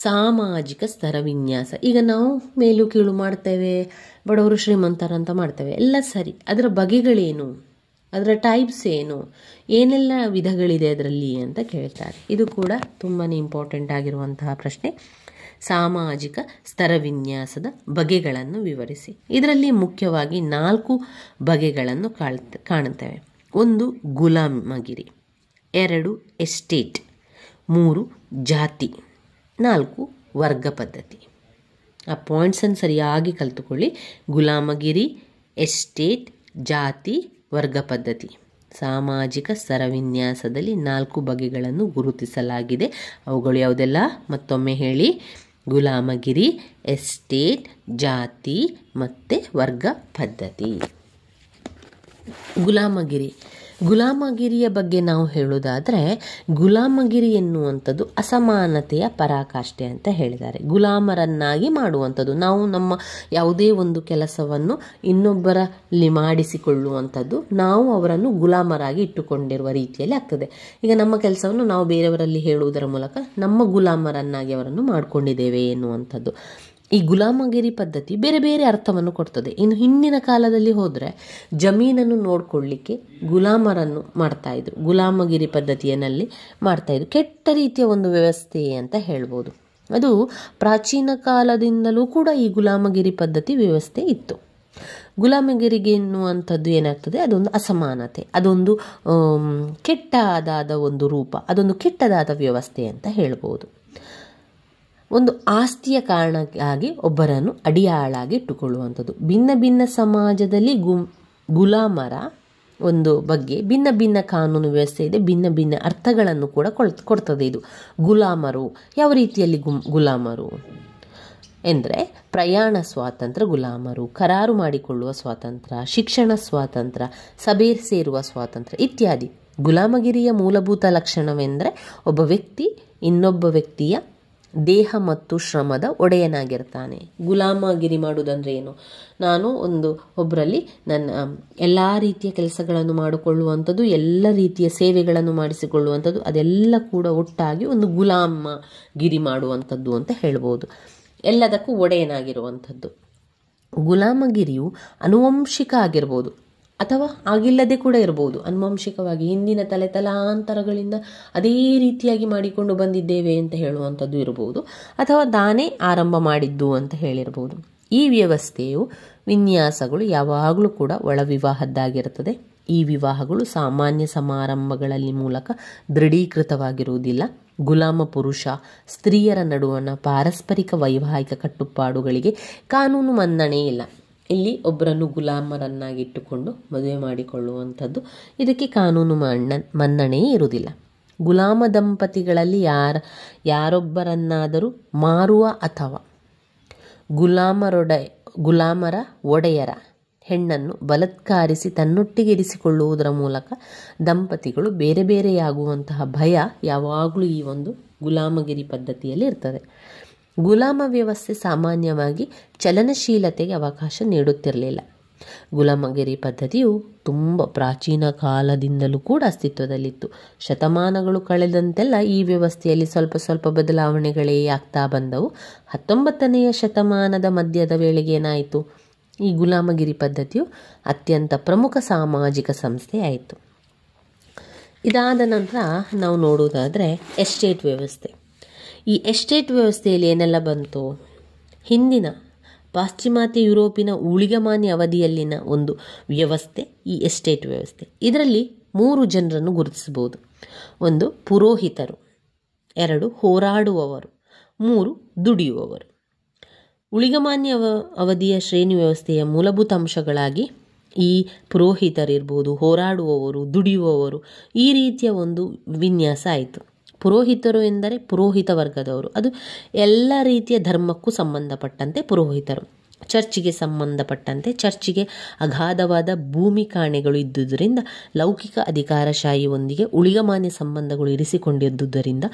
Speaker 1: ಸಾಮಾಜಿಕ ಸ್ತರವಿನ್ಯಾಸ. ಈಗ ನಾವು ಮೇಲು ಕೀಳು ಮಾಡ್ತೇವೆ, ಬಡವರು ಶ್ರೀಮಂತರಂತ ಮಾಡ್ತೇವೆ, ಎಲ್ಲ ಸರಿ. ಅದರ ಬಗೆಗಳೇನು, ಅದರ ಟೈಪ್ಸ್ ಏನು, ಏನೆಲ್ಲ ವಿಧಗಳಿದೆ ಅದರಲ್ಲಿ ಅಂತ ಕೇಳ್ತಾರೆ. ಇದು ಕೂಡ ತುಂಬಾ ಇಂಪಾರ್ಟೆಂಟ್ ಆಗಿರುವಂತಹ ಪ್ರಶ್ನೆ. ಸಾಮಾಜಿಕ ಸ್ತರವಿನ್ಯಾಸದ ಬಗೆಗಳನ್ನು ವಿವರಿಸಿ. ಇದರಲ್ಲಿ ಮುಖ್ಯವಾಗಿ 4 ಬಗೆಗಳನ್ನು ಕಾಣುತ್ತೇವೆ. 1 ಗುಲಾಮಗಿರಿ, 2 ಎಸ್ಟೇಟ್, 3 ಜಾತಿ, 4 ವರ್ಗ ಪದ್ಧತಿ. ಆ ಪಾಯಿಂಟ್ಸನ್ನು ಸರಿಯಾಗಿ ಕಲಿತುಕೊಳ್ಳಿ. ಗುಲಾಮಗಿರಿ, ಎಸ್ಟೇಟ್, ಜಾತಿ, ವರ್ಗ ಪದ್ಧತಿ. ಸಾಮಾಜಿಕ ಸ್ತರವಿನ್ಯಾಸದಲ್ಲಿ 4 ಬಗೆಗಳನ್ನು ಗುರುತಿಸಲಾಗಿದೆ. ಅವುಗಳು ಯಾವುದೆಲ್ಲ ಮತ್ತೊಮ್ಮೆ ಹೇಳಿ: ಗುಲಾಮಗಿರಿ, ಎಸ್ಟೇಟ್, ಜಾತಿ ಮತ್ತು ವರ್ಗ ಪದ್ಧತಿ. ಗುಲಾಮಗಿರಿ ಗುಲಾಮಗಿರಿಯ ಬಗ್ಗೆ ನಾವು ಹೇಳುವುದಾದರೆ, ಗುಲಾಮಗಿರಿ ಎನ್ನುವಂಥದ್ದು ಅಸಮಾನತೆಯ ಪರಾಕಾಷ್ಠೆ ಅಂತ ಹೇಳಿದ್ದಾರೆ. ಗುಲಾಮರನ್ನಾಗಿ ಮಾಡುವಂಥದ್ದು, ನಾವು ನಮ್ಮ ಯಾವುದೇ ಒಂದು ಕೆಲಸವನ್ನು ಇನ್ನೊಬ್ಬರಲ್ಲಿ ಮಾಡಿಸಿಕೊಳ್ಳುವಂಥದ್ದು, ನಾವು ಅವರನ್ನು ಗುಲಾಮರಾಗಿ ಇಟ್ಟುಕೊಂಡಿರುವ ರೀತಿಯಲ್ಲಿ ಆಗ್ತದೆ. ಈಗ ನಮ್ಮ ಕೆಲಸವನ್ನು ನಾವು ಬೇರೆಯವರಲ್ಲಿ ಹೇಳುವುದರ ಮೂಲಕ ನಮ್ಮ ಗುಲಾಮರನ್ನಾಗಿ ಅವರನ್ನು ಮಾಡಿಕೊಂಡಿದ್ದೇವೆ ಎನ್ನುವಂಥದ್ದು. ಈ ಗುಲಾಮಗಿರಿ ಪದ್ಧತಿ ಬೇರೆ ಬೇರೆ ಅರ್ಥವನ್ನು ಕೊಡ್ತದೆ. ಇನ್ನು ಹಿಂದಿನ ಕಾಲದಲ್ಲಿ ಹೋದರೆ ಜಮೀನನ್ನು ನೋಡಿಕೊಳ್ಳಿಕ್ಕೆ ಗುಲಾಮರನ್ನು ಮಾಡ್ತಾಯಿದ್ರು, ಗುಲಾಮಗಿರಿ ಪದ್ಧತಿಯಲ್ಲಿ ಮಾಡ್ತಾಯಿದ್ರು. ಕೆಟ್ಟ ರೀತಿಯ ಒಂದು ವ್ಯವಸ್ಥೆ ಅಂತ ಹೇಳ್ಬೋದು. ಅದು ಪ್ರಾಚೀನ ಕಾಲದಿಂದಲೂ ಕೂಡ ಈ ಗುಲಾಮಗಿರಿ ಪದ್ಧತಿ ವ್ಯವಸ್ಥೆ ಇತ್ತು. ಗುಲಾಮಗಿರಿಗೆ ಎನ್ನುವಂಥದ್ದು ಏನಾಗ್ತದೆ, ಅದೊಂದು ಅಸಮಾನತೆ, ಅದೊಂದು ಕೆಟ್ಟದಾದ ಒಂದು ರೂಪ, ಅದೊಂದು ಕೆಟ್ಟದಾದ ವ್ಯವಸ್ಥೆ ಅಂತ ಹೇಳ್ಬೋದು. ಒಂದು ಆಸ್ತಿಯ ಕಾರಣಕ್ಕಾಗಿ ಒಬ್ಬರನ್ನು ಅಡಿಯಾಳಾಗಿ ಇಟ್ಟುಕೊಳ್ಳುವಂಥದ್ದು. ಭಿನ್ನ ಭಿನ್ನ ಸಮಾಜದಲ್ಲಿ ಗುಲಾಮರ ಒಂದು ಬಗ್ಗೆ ಭಿನ್ನ ಭಿನ್ನ ಕಾನೂನು ವ್ಯವಸ್ಥೆ ಇದೆ, ಭಿನ್ನ ಭಿನ್ನ ಅರ್ಥಗಳನ್ನು ಕೂಡ ಕೊಡ್ತದೆ. ಇದು ಗುಲಾಮರು ಯಾವ ರೀತಿಯಲ್ಲಿ ಗುಲಾಮರು ಎಂದರೆ, ಪ್ರಯಾಣ ಸ್ವಾತಂತ್ರ್ಯ ಗುಲಾಮರು, ಕರಾರು ಮಾಡಿಕೊಳ್ಳುವ ಸ್ವಾತಂತ್ರ್ಯ, ಶಿಕ್ಷಣ ಸ್ವಾತಂತ್ರ್ಯ, ಸಭೆ ಸೇರುವ ಸ್ವಾತಂತ್ರ್ಯ ಇತ್ಯಾದಿ. ಗುಲಾಮಗಿರಿಯ ಮೂಲಭೂತ ಲಕ್ಷಣವೆಂದರೆ ಒಬ್ಬ ವ್ಯಕ್ತಿ ಇನ್ನೊಬ್ಬ ವ್ಯಕ್ತಿಯ ದೇಹ ಮತ್ತು ಶ್ರಮದ ಒಡೆಯನಾಗಿರ್ತಾನೆ. ಗುಲಾಮಗಿರಿ ಮಾಡುವುದಂದ್ರೆ ಏನು, ನಾನು ಒಬ್ಬರಲ್ಲಿ ನನ್ನ ಎಲ್ಲ ರೀತಿಯ ಕೆಲಸಗಳನ್ನು ಮಾಡಿಕೊಳ್ಳುವಂಥದ್ದು, ಎಲ್ಲ ರೀತಿಯ ಸೇವೆಗಳನ್ನು ಮಾಡಿಸಿಕೊಳ್ಳುವಂಥದ್ದು, ಅದೆಲ್ಲ ಕೂಡ ಒಟ್ಟಾಗಿ ಒಂದು ಗುಲಾಮಗಿರಿ ಮಾಡುವಂಥದ್ದು ಅಂತ ಹೇಳ್ಬೋದು. ಎಲ್ಲದಕ್ಕೂ ಒಡೆಯನಾಗಿರುವಂಥದ್ದು. ಗುಲಾಮಗಿರಿಯು ಆನುವಂಶಿಕ ಆಗಿರ್ಬೋದು ಅಥವಾ ಆಗಿಲ್ಲದೆ ಕೂಡ ಇರ್ಬೋದು. ಆನುವಂಶಿಕವಾಗಿ ಹಿಂದಿನ ತಲೆತಲಾಂತರಗಳಿಂದ ಅದೇ ರೀತಿಯಾಗಿ ಮಾಡಿಕೊಂಡು ಬಂದಿದ್ದೇವೆ ಅಂತ ಹೇಳುವಂಥದ್ದು ಇರ್ಬೋದು, ಅಥವಾ ತಾನೇ ಆರಂಭ ಮಾಡಿದ್ದು ಅಂತ ಹೇಳಿರ್ಬೋದು. ಈ ವ್ಯವಸ್ಥೆಯು ವಿನ್ಯಾಸಗಳು ಯಾವಾಗಲೂ ಕೂಡ ಒಳ ವಿವಾಹದ್ದಾಗಿರುತ್ತದೆ. ಈ ವಿವಾಹಗಳು ಸಾಮಾನ್ಯ ಸಮಾರಂಭಗಳಲ್ಲಿ ಮೂಲಕ ದೃಢೀಕೃತವಾಗಿರುವುದಿಲ್ಲ. ಗುಲಾಮ ಪುರುಷ ಸ್ತ್ರೀಯರ ನಡುವಣ ಪಾರಸ್ಪರಿಕ ವೈವಾಹಿಕ ಕಟ್ಟುಪಾಡುಗಳಿಗೆ ಕಾನೂನು ಮನ್ನಣೆ ಇಲ್ಲ. ಇಲ್ಲಿ ಒಬ್ಬರನ್ನು ಗುಲಾಮರನ್ನಾಗಿಟ್ಟುಕೊಂಡು ಮದುವೆ ಮಾಡಿಕೊಳ್ಳುವಂಥದ್ದು, ಇದಕ್ಕೆ ಕಾನೂನು ಮನ್ನಣೆಯೇ ಇರುವುದಿಲ್ಲ. ಗುಲಾಮ ದಂಪತಿಗಳಲ್ಲಿ ಯಾರೊಬ್ಬರನ್ನಾದರೂ ಮಾರುವ ಅಥವಾ ಗುಲಾಮರ ಒಡೆಯರ ಹೆಣ್ಣನ್ನು ಬಲಾತ್ಕಾರಿಸಿ ತನ್ನೊಟ್ಟಿಗೆ ಇರಿಸಿಕೊಳ್ಳುವುದರ ಮೂಲಕ ದಂಪತಿಗಳು ಬೇರೆ ಬೇರೆಯಾಗುವಂತಹ ಭಯ ಯಾವಾಗಲೂ ಈ ಒಂದು ಗುಲಾಮಗಿರಿ ಪದ್ಧತಿಯಲ್ಲಿ ಇರ್ತದೆ. ಗುಲಾಮ ವ್ಯವಸ್ಥೆ ಸಾಮಾನ್ಯವಾಗಿ ಚಲನಶೀಲತೆಗೆ ಅವಕಾಶ ನೀಡುತ್ತಿರಲಿಲ್ಲ. ಗುಲಾಮಗಿರಿ ಪದ್ಧತಿಯು ತುಂಬ ಪ್ರಾಚೀನ ಕಾಲದಿಂದಲೂ ಕೂಡ ಅಸ್ತಿತ್ವದಲ್ಲಿತ್ತು. ಶತಮಾನಗಳು ಕಳೆದಂತೆಲ್ಲ ಈ ವ್ಯವಸ್ಥೆಯಲ್ಲಿ ಸ್ವಲ್ಪ ಸ್ವಲ್ಪ ಬದಲಾವಣೆಗಳೇ ಆಗ್ತಾ ಬಂದವು. 19ನೇ ಶತಮಾನದ ಮಧ್ಯದ ವೇಳೆಗೆ ಏನಾಯಿತು, ಈ ಗುಲಾಮಗಿರಿ ಪದ್ಧತಿಯು ಅತ್ಯಂತ ಪ್ರಮುಖ ಸಾಮಾಜಿಕ ಸಂಸ್ಥೆ ಆಯಿತು. ಇದಾದ ನಂತರ ನಾವು ನೋಡುವುದಾದರೆ ಎಸ್ಟೇಟ್ ವ್ಯವಸ್ಥೆ. ಈ ಎಸ್ಟೇಟ್ ವ್ಯವಸ್ಥೆಯಲ್ಲಿ ಏನೆಲ್ಲ ಬಂತು, ಹಿಂದಿನ ಪಾಶ್ಚಿಮಾತ್ಯ ಯುರೋಪಿನ ಊಳಿಗಮಾನ್ಯ ಅವಧಿಯಲ್ಲಿನ ಒಂದು ವ್ಯವಸ್ಥೆ ಈ ಎಸ್ಟೇಟ್ ವ್ಯವಸ್ಥೆ. ಇದರಲ್ಲಿ 3 ಜನರನ್ನು ಗುರುತಿಸಬಹುದು. 1 ಪುರೋಹಿತರು, 2 ಹೋರಾಡುವವರು, 3 ದುಡಿಯುವವರು. ಊಳಿಗಮಾನ್ಯ ಅವಧಿಯ ಶ್ರೇಣಿ ವ್ಯವಸ್ಥೆಯ ಮೂಲಭೂತ ಅಂಶಗಳಾಗಿ ಈ ಪುರೋಹಿತರಿರ್ಬೋದು, ಹೋರಾಡುವವರು, ದುಡಿಯುವವರು, ಈ ರೀತಿಯ ಒಂದು ವಿನ್ಯಾಸ ಆಯಿತು. ಪುರೋಹಿತರು ಎಂದರೆ ಪುರೋಹಿತ ವರ್ಗದವರು, ಅದು ಎಲ್ಲ ರೀತಿಯ ಧರ್ಮಕ್ಕೂ ಸಂಬಂಧಪಟ್ಟಂತೆ ಪುರೋಹಿತರು. ಚರ್ಚಿಗೆ ಸಂಬಂಧಪಟ್ಟಂತೆ ಚರ್ಚಿಗೆ ಅಗಾಧವಾದ ಭೂಮಿ ಕಾಣೆಗಳು ಇದ್ದುದರಿಂದ ಲೌಕಿಕ ಅಧಿಕಾರಶಾಹಿಯೊಂದಿಗೆ ಊಳಿಗಮಾನ್ಯ ಸಂಬಂಧಗಳು ಇರಿಸಿಕೊಂಡಿದ್ದುದರಿಂದ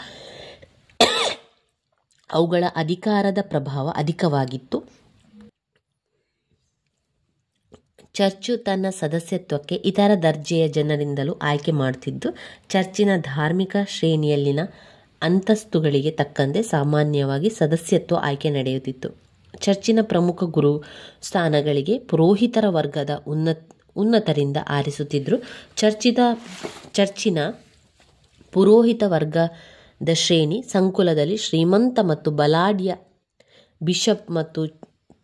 Speaker 1: ಅವುಗಳ ಅಧಿಕಾರದ ಪ್ರಭಾವ ಅಧಿಕವಾಗಿತ್ತು. ಚರ್ಚು ತನ್ನ ಸದಸ್ಯತ್ವಕ್ಕೆ ಇತರ ದರ್ಜೆಯ ಜನರಿಂದಲೂ ಆಯ್ಕೆ ಮಾಡುತ್ತಿದ್ದು, ಚರ್ಚಿನ ಧಾರ್ಮಿಕ ಶ್ರೇಣಿಯಲ್ಲಿನ ಅಂತಸ್ತುಗಳಿಗೆ ತಕ್ಕಂತೆ ಸಾಮಾನ್ಯವಾಗಿ ಸದಸ್ಯತ್ವ ಆಯ್ಕೆ ನಡೆಯುತ್ತಿತ್ತು. ಚರ್ಚಿನ ಪ್ರಮುಖ ಗುರು ಸ್ಥಾನಗಳಿಗೆ ಪುರೋಹಿತರ ವರ್ಗದ ಉನ್ನತರಿಂದ ಆರಿಸುತ್ತಿದ್ದರು. ಚರ್ಚಿನ ಪುರೋಹಿತ ವರ್ಗದ ಶ್ರೇಣಿ ಸಂಕುಲದಲ್ಲಿ ಶ್ರೀಮಂತ ಮತ್ತು ಬಲಾಢ್ಯ ಬಿಷಪ್ ಮತ್ತು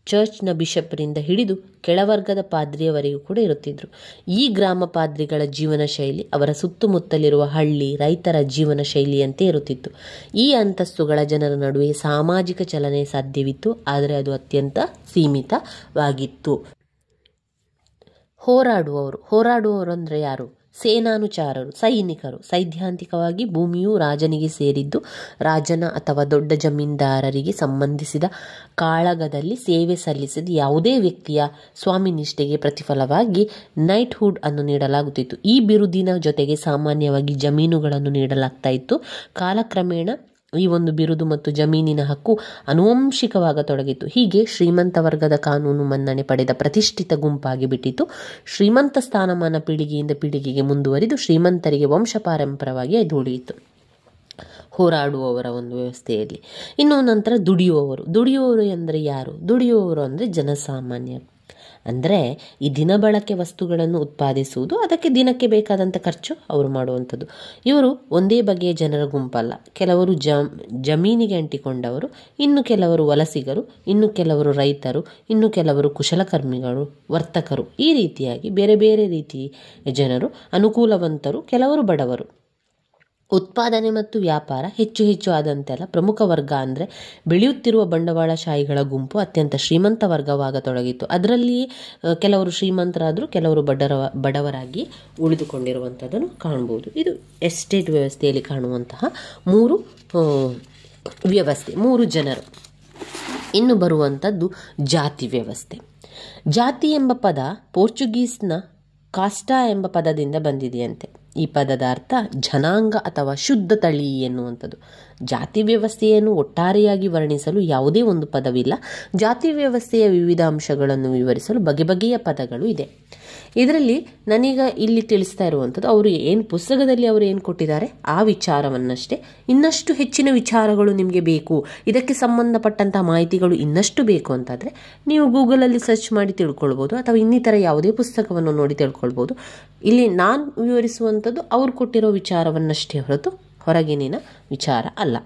Speaker 1: ಚರ್ಚ್ನ ಬಿಷಪ್ರಿಂದ ಹಿಡಿದು ಕೆಳವರ್ಗದ ಪಾದ್ರಿಯವರೆಗೂ ಕೂಡ ಇರುತ್ತಿದ್ದರು. ಈ ಗ್ರಾಮ ಪಾದ್ರಿಗಳ ಜೀವನ ಶೈಲಿ ಅವರ ಸುತ್ತಮುತ್ತಲಿರುವ ಹಳ್ಳಿ ರೈತರ ಜೀವನ ಶೈಲಿಯಂತೆ ಇರುತ್ತಿತ್ತು. ಈ ಅಂತಸ್ತುಗಳ ಜನರ ನಡುವೆ ಸಾಮಾಜಿಕ ಚಲನೆ ಸಾಧ್ಯವಿತ್ತು, ಆದರೆ ಅದು ಅತ್ಯಂತ ಸೀಮಿತವಾಗಿತ್ತು. ಹೋರಾಡುವವರು ಅಂದರೆ ಯಾರು? ಸೇನಾನುಚಾರರು, ಸೈನಿಕರು. ಸೈದ್ಧಾಂತಿಕವಾಗಿ ಭೂಮಿಯು ರಾಜನಿಗೆ ಸೇರಿದ್ದು ರಾಜನ ಅಥವಾ ದೊಡ್ಡ ಜಮೀನ್ದಾರರಿಗೆ ಸಂಬಂಧಿಸಿದ ಕಾಳಗದಲ್ಲಿ ಸೇವೆ ಸಲ್ಲಿಸಿದ ಯಾವುದೇ ವ್ಯಕ್ತಿಯ ಸ್ವಾಮಿನಿಷ್ಠೆಗೆ ಪ್ರತಿಫಲವಾಗಿ ನೈಟ್ಹುಡ್ ಅನ್ನು ನೀಡಲಾಗುತ್ತಿತ್ತು. ಈ ಬಿರುದಿನ ಜೊತೆಗೆ ಸಾಮಾನ್ಯವಾಗಿ ಜಮೀನುಗಳನ್ನು ನೀಡಲಾಗ್ತಾ ಇತ್ತು. ಕಾಲಕ್ರಮೇಣ ಈ ಒಂದು ಬಿರುದು ಮತ್ತು ಜಮೀನಿನ ಹಕ್ಕು ಆನುವಂಶಿಕವಾಗತೊಡಗಿತು. ಹೀಗೆ ಶ್ರೀಮಂತ ವರ್ಗದ ಕಾನೂನು ಮನ್ನಣೆ ಪಡೆದ ಪ್ರತಿಷ್ಠಿತ ಗುಂಪಾಗಿ ಬಿಟ್ಟಿತು. ಶ್ರೀಮಂತ ಸ್ಥಾನಮಾನ ಪೀಳಿಗೆಯಿಂದ ಪೀಳಿಗೆಗೆ ಮುಂದುವರಿದು ಶ್ರೀಮಂತರಿಗೆ ವಂಶ ಪಾರಂಪರವಾಗಿ ಅದು ಉಳಿಯಿತು ಹೋರಾಡುವವರ ಒಂದು ವ್ಯವಸ್ಥೆಯಲ್ಲಿ. ಇನ್ನು ನಂತರ ದುಡಿಯುವವರು ಅಂದರೆ ಯಾರು? ದುಡಿಯುವವರು ಅಂದರೆ ಜನಸಾಮಾನ್ಯರು. ಅಂದರೆ ಈ ದಿನ ಬಳಕೆ ವಸ್ತುಗಳನ್ನು ಉತ್ಪಾದಿಸುವುದು, ಅದಕ್ಕೆ ದಿನಕ್ಕೆ ಬೇಕಾದಂಥ ಖರ್ಚು ಅವರು ಮಾಡುವಂಥದ್ದು. ಇವರು ಒಂದೇ ಬಗೆಯ ಜನರ ಗುಂಪಲ್ಲ. ಕೆಲವರು ಜಮೀನಿಗೆ ಅಂಟಿಕೊಂಡವರು, ಇನ್ನು ಕೆಲವರು ವಲಸಿಗರು, ಇನ್ನು ಕೆಲವರು ರೈತರು, ಇನ್ನು ಕೆಲವರು ಕುಶಲಕರ್ಮಿಗಳು, ವರ್ತಕರು. ಈ ರೀತಿಯಾಗಿ ಬೇರೆ ಬೇರೆ ರೀತಿಯ ಜನರು, ಅನುಕೂಲವಂತರು, ಕೆಲವರು ಬಡವರು. ಉತ್ಪಾದನೆ ಮತ್ತು ವ್ಯಾಪಾರ ಹೆಚ್ಚು ಆದಂತೆಲ್ಲ ಪ್ರಮುಖ ವರ್ಗ ಅಂದರೆ ಬೆಳೆಯುತ್ತಿರುವ ಬಂಡವಾಳಶಾಹಿಗಳ ಗುಂಪು ಅತ್ಯಂತ ಶ್ರೀಮಂತ ವರ್ಗವಾಗತೊಡಗಿತ್ತು. ಅದರಲ್ಲಿಯೇ ಕೆಲವರು ಶ್ರೀಮಂತರಾದರೂ ಕೆಲವರು ಬಡವರಾಗಿ ಉಳಿದುಕೊಂಡಿರುವಂಥದ್ದನ್ನು ಕಾಣ್ಬೋದು. ಇದು ಎಸ್ಟೇಟ್ ವ್ಯವಸ್ಥೆಯಲ್ಲಿ ಕಾಣುವಂತಹ ಮೂರು ವ್ಯವಸ್ಥೆ, ಮೂರು ಜನರು. ಇನ್ನು ಬರುವಂಥದ್ದು ಜಾತಿ ವ್ಯವಸ್ಥೆ. ಜಾತಿ ಎಂಬ ಪದ ಪೋರ್ಚುಗೀಸ್ನ ಕಾಸ್ಟಾ ಎಂಬ ಪದದಿಂದ ಬಂದಿದೆಯಂತೆ. ಈ ಪದದ ಅರ್ಥ ಜನಾಂಗ ಅಥವಾ ಶುದ್ಧ ತಳಿ ಎನ್ನುವಂಥದ್ದು. ಜಾತಿ ವ್ಯವಸ್ಥೆಯನ್ನು ಒಟ್ಟಾರೆಯಾಗಿ ವರ್ಣಿಸಲು ಯಾವುದೇ ಒಂದು ಪದವಿಲ್ಲ. ಜಾತಿ ವ್ಯವಸ್ಥೆಯ ವಿವಿಧ ಅಂಶಗಳನ್ನು ವಿವರಿಸಲು ಬಗೆಬಗೆಯ ಪದಗಳು ಇದೆ. ಇದರಲ್ಲಿ ನಾನೀಗ ಇಲ್ಲಿ ತಿಳಿಸ್ತಾ ಇರುವಂಥದ್ದು ಪುಸ್ತಕದಲ್ಲಿ ಅವರು ಏನು ಕೊಟ್ಟಿದ್ದಾರೆ ಆ ವಿಚಾರವನ್ನಷ್ಟೇ. ಇನ್ನಷ್ಟು ಹೆಚ್ಚಿನ ವಿಚಾರಗಳು ನಿಮಗೆ ಬೇಕು, ಇದಕ್ಕೆ ಸಂಬಂಧಪಟ್ಟಂತಹ ಮಾಹಿತಿಗಳು ಇನ್ನಷ್ಟು ಬೇಕು ಅಂತಾದರೆ ನೀವು ಗೂಗಲಲ್ಲಿ ಸರ್ಚ್ ಮಾಡಿ ತಿಳ್ಕೊಳ್ಬೋದು, ಅಥವಾ ಇನ್ನಿತರ ಯಾವುದೇ ಪುಸ್ತಕವನ್ನು ನೋಡಿ ತಿಳ್ಕೊಳ್ಬೋದು. ಇಲ್ಲಿ ನಾನು ವಿವರಿಸುವಂಥದ್ದು ಅವರು ಕೊಟ್ಟಿರೋ ವಿಚಾರವನ್ನಷ್ಟೇ ಹೊರತು ಹೊರಗಿನ ವಿಚಾರ ಅಲ್ಲ.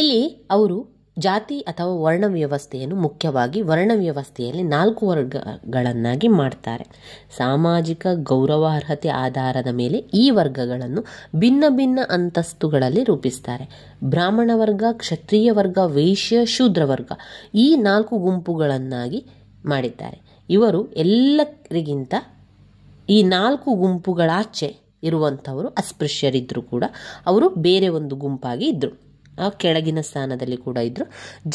Speaker 1: ಇಲ್ಲಿ ಅವರು ಜಾತಿ ಅಥವಾ ವರ್ಣ ವ್ಯವಸ್ಥೆಯನ್ನು ಮುಖ್ಯವಾಗಿ ವರ್ಣ ವ್ಯವಸ್ಥೆಯಲ್ಲಿ 4 ವರ್ಗಗಳನ್ನಾಗಿ ಮಾಡ್ತಾರೆ. ಸಾಮಾಜಿಕ ಗೌರವಾರ್ಹತೆ ಆಧಾರದ ಮೇಲೆ ಈ ವರ್ಗಗಳನ್ನು ಭಿನ್ನ ಭಿನ್ನ ಅಂತಸ್ತುಗಳಲ್ಲಿ ರೂಪಿಸ್ತಾರೆ. ಬ್ರಾಹ್ಮಣ ವರ್ಗ, ಕ್ಷತ್ರಿಯ ವರ್ಗ, ವೈಶ್ಯ, ಶೂದ್ರ ವರ್ಗ, ಈ 4 ಗುಂಪುಗಳನ್ನಾಗಿ ಮಾಡಿದ್ದಾರೆ. ಇವರು ಎಲ್ಲರಿಗಿಂತ ಈ 4 ಗುಂಪುಗಳಾಚೆ ಇರುವಂಥವರು ಅಸ್ಪೃಶ್ಯರಿದ್ದರೂ ಕೂಡ ಅವರು ಬೇರೆ ಒಂದು ಗುಂಪಾಗಿ ಇದ್ದರು, ಆ ಕೆಳಗಿನ ಸ್ಥಾನದಲ್ಲಿ ಕೂಡ ಇದ್ದರು.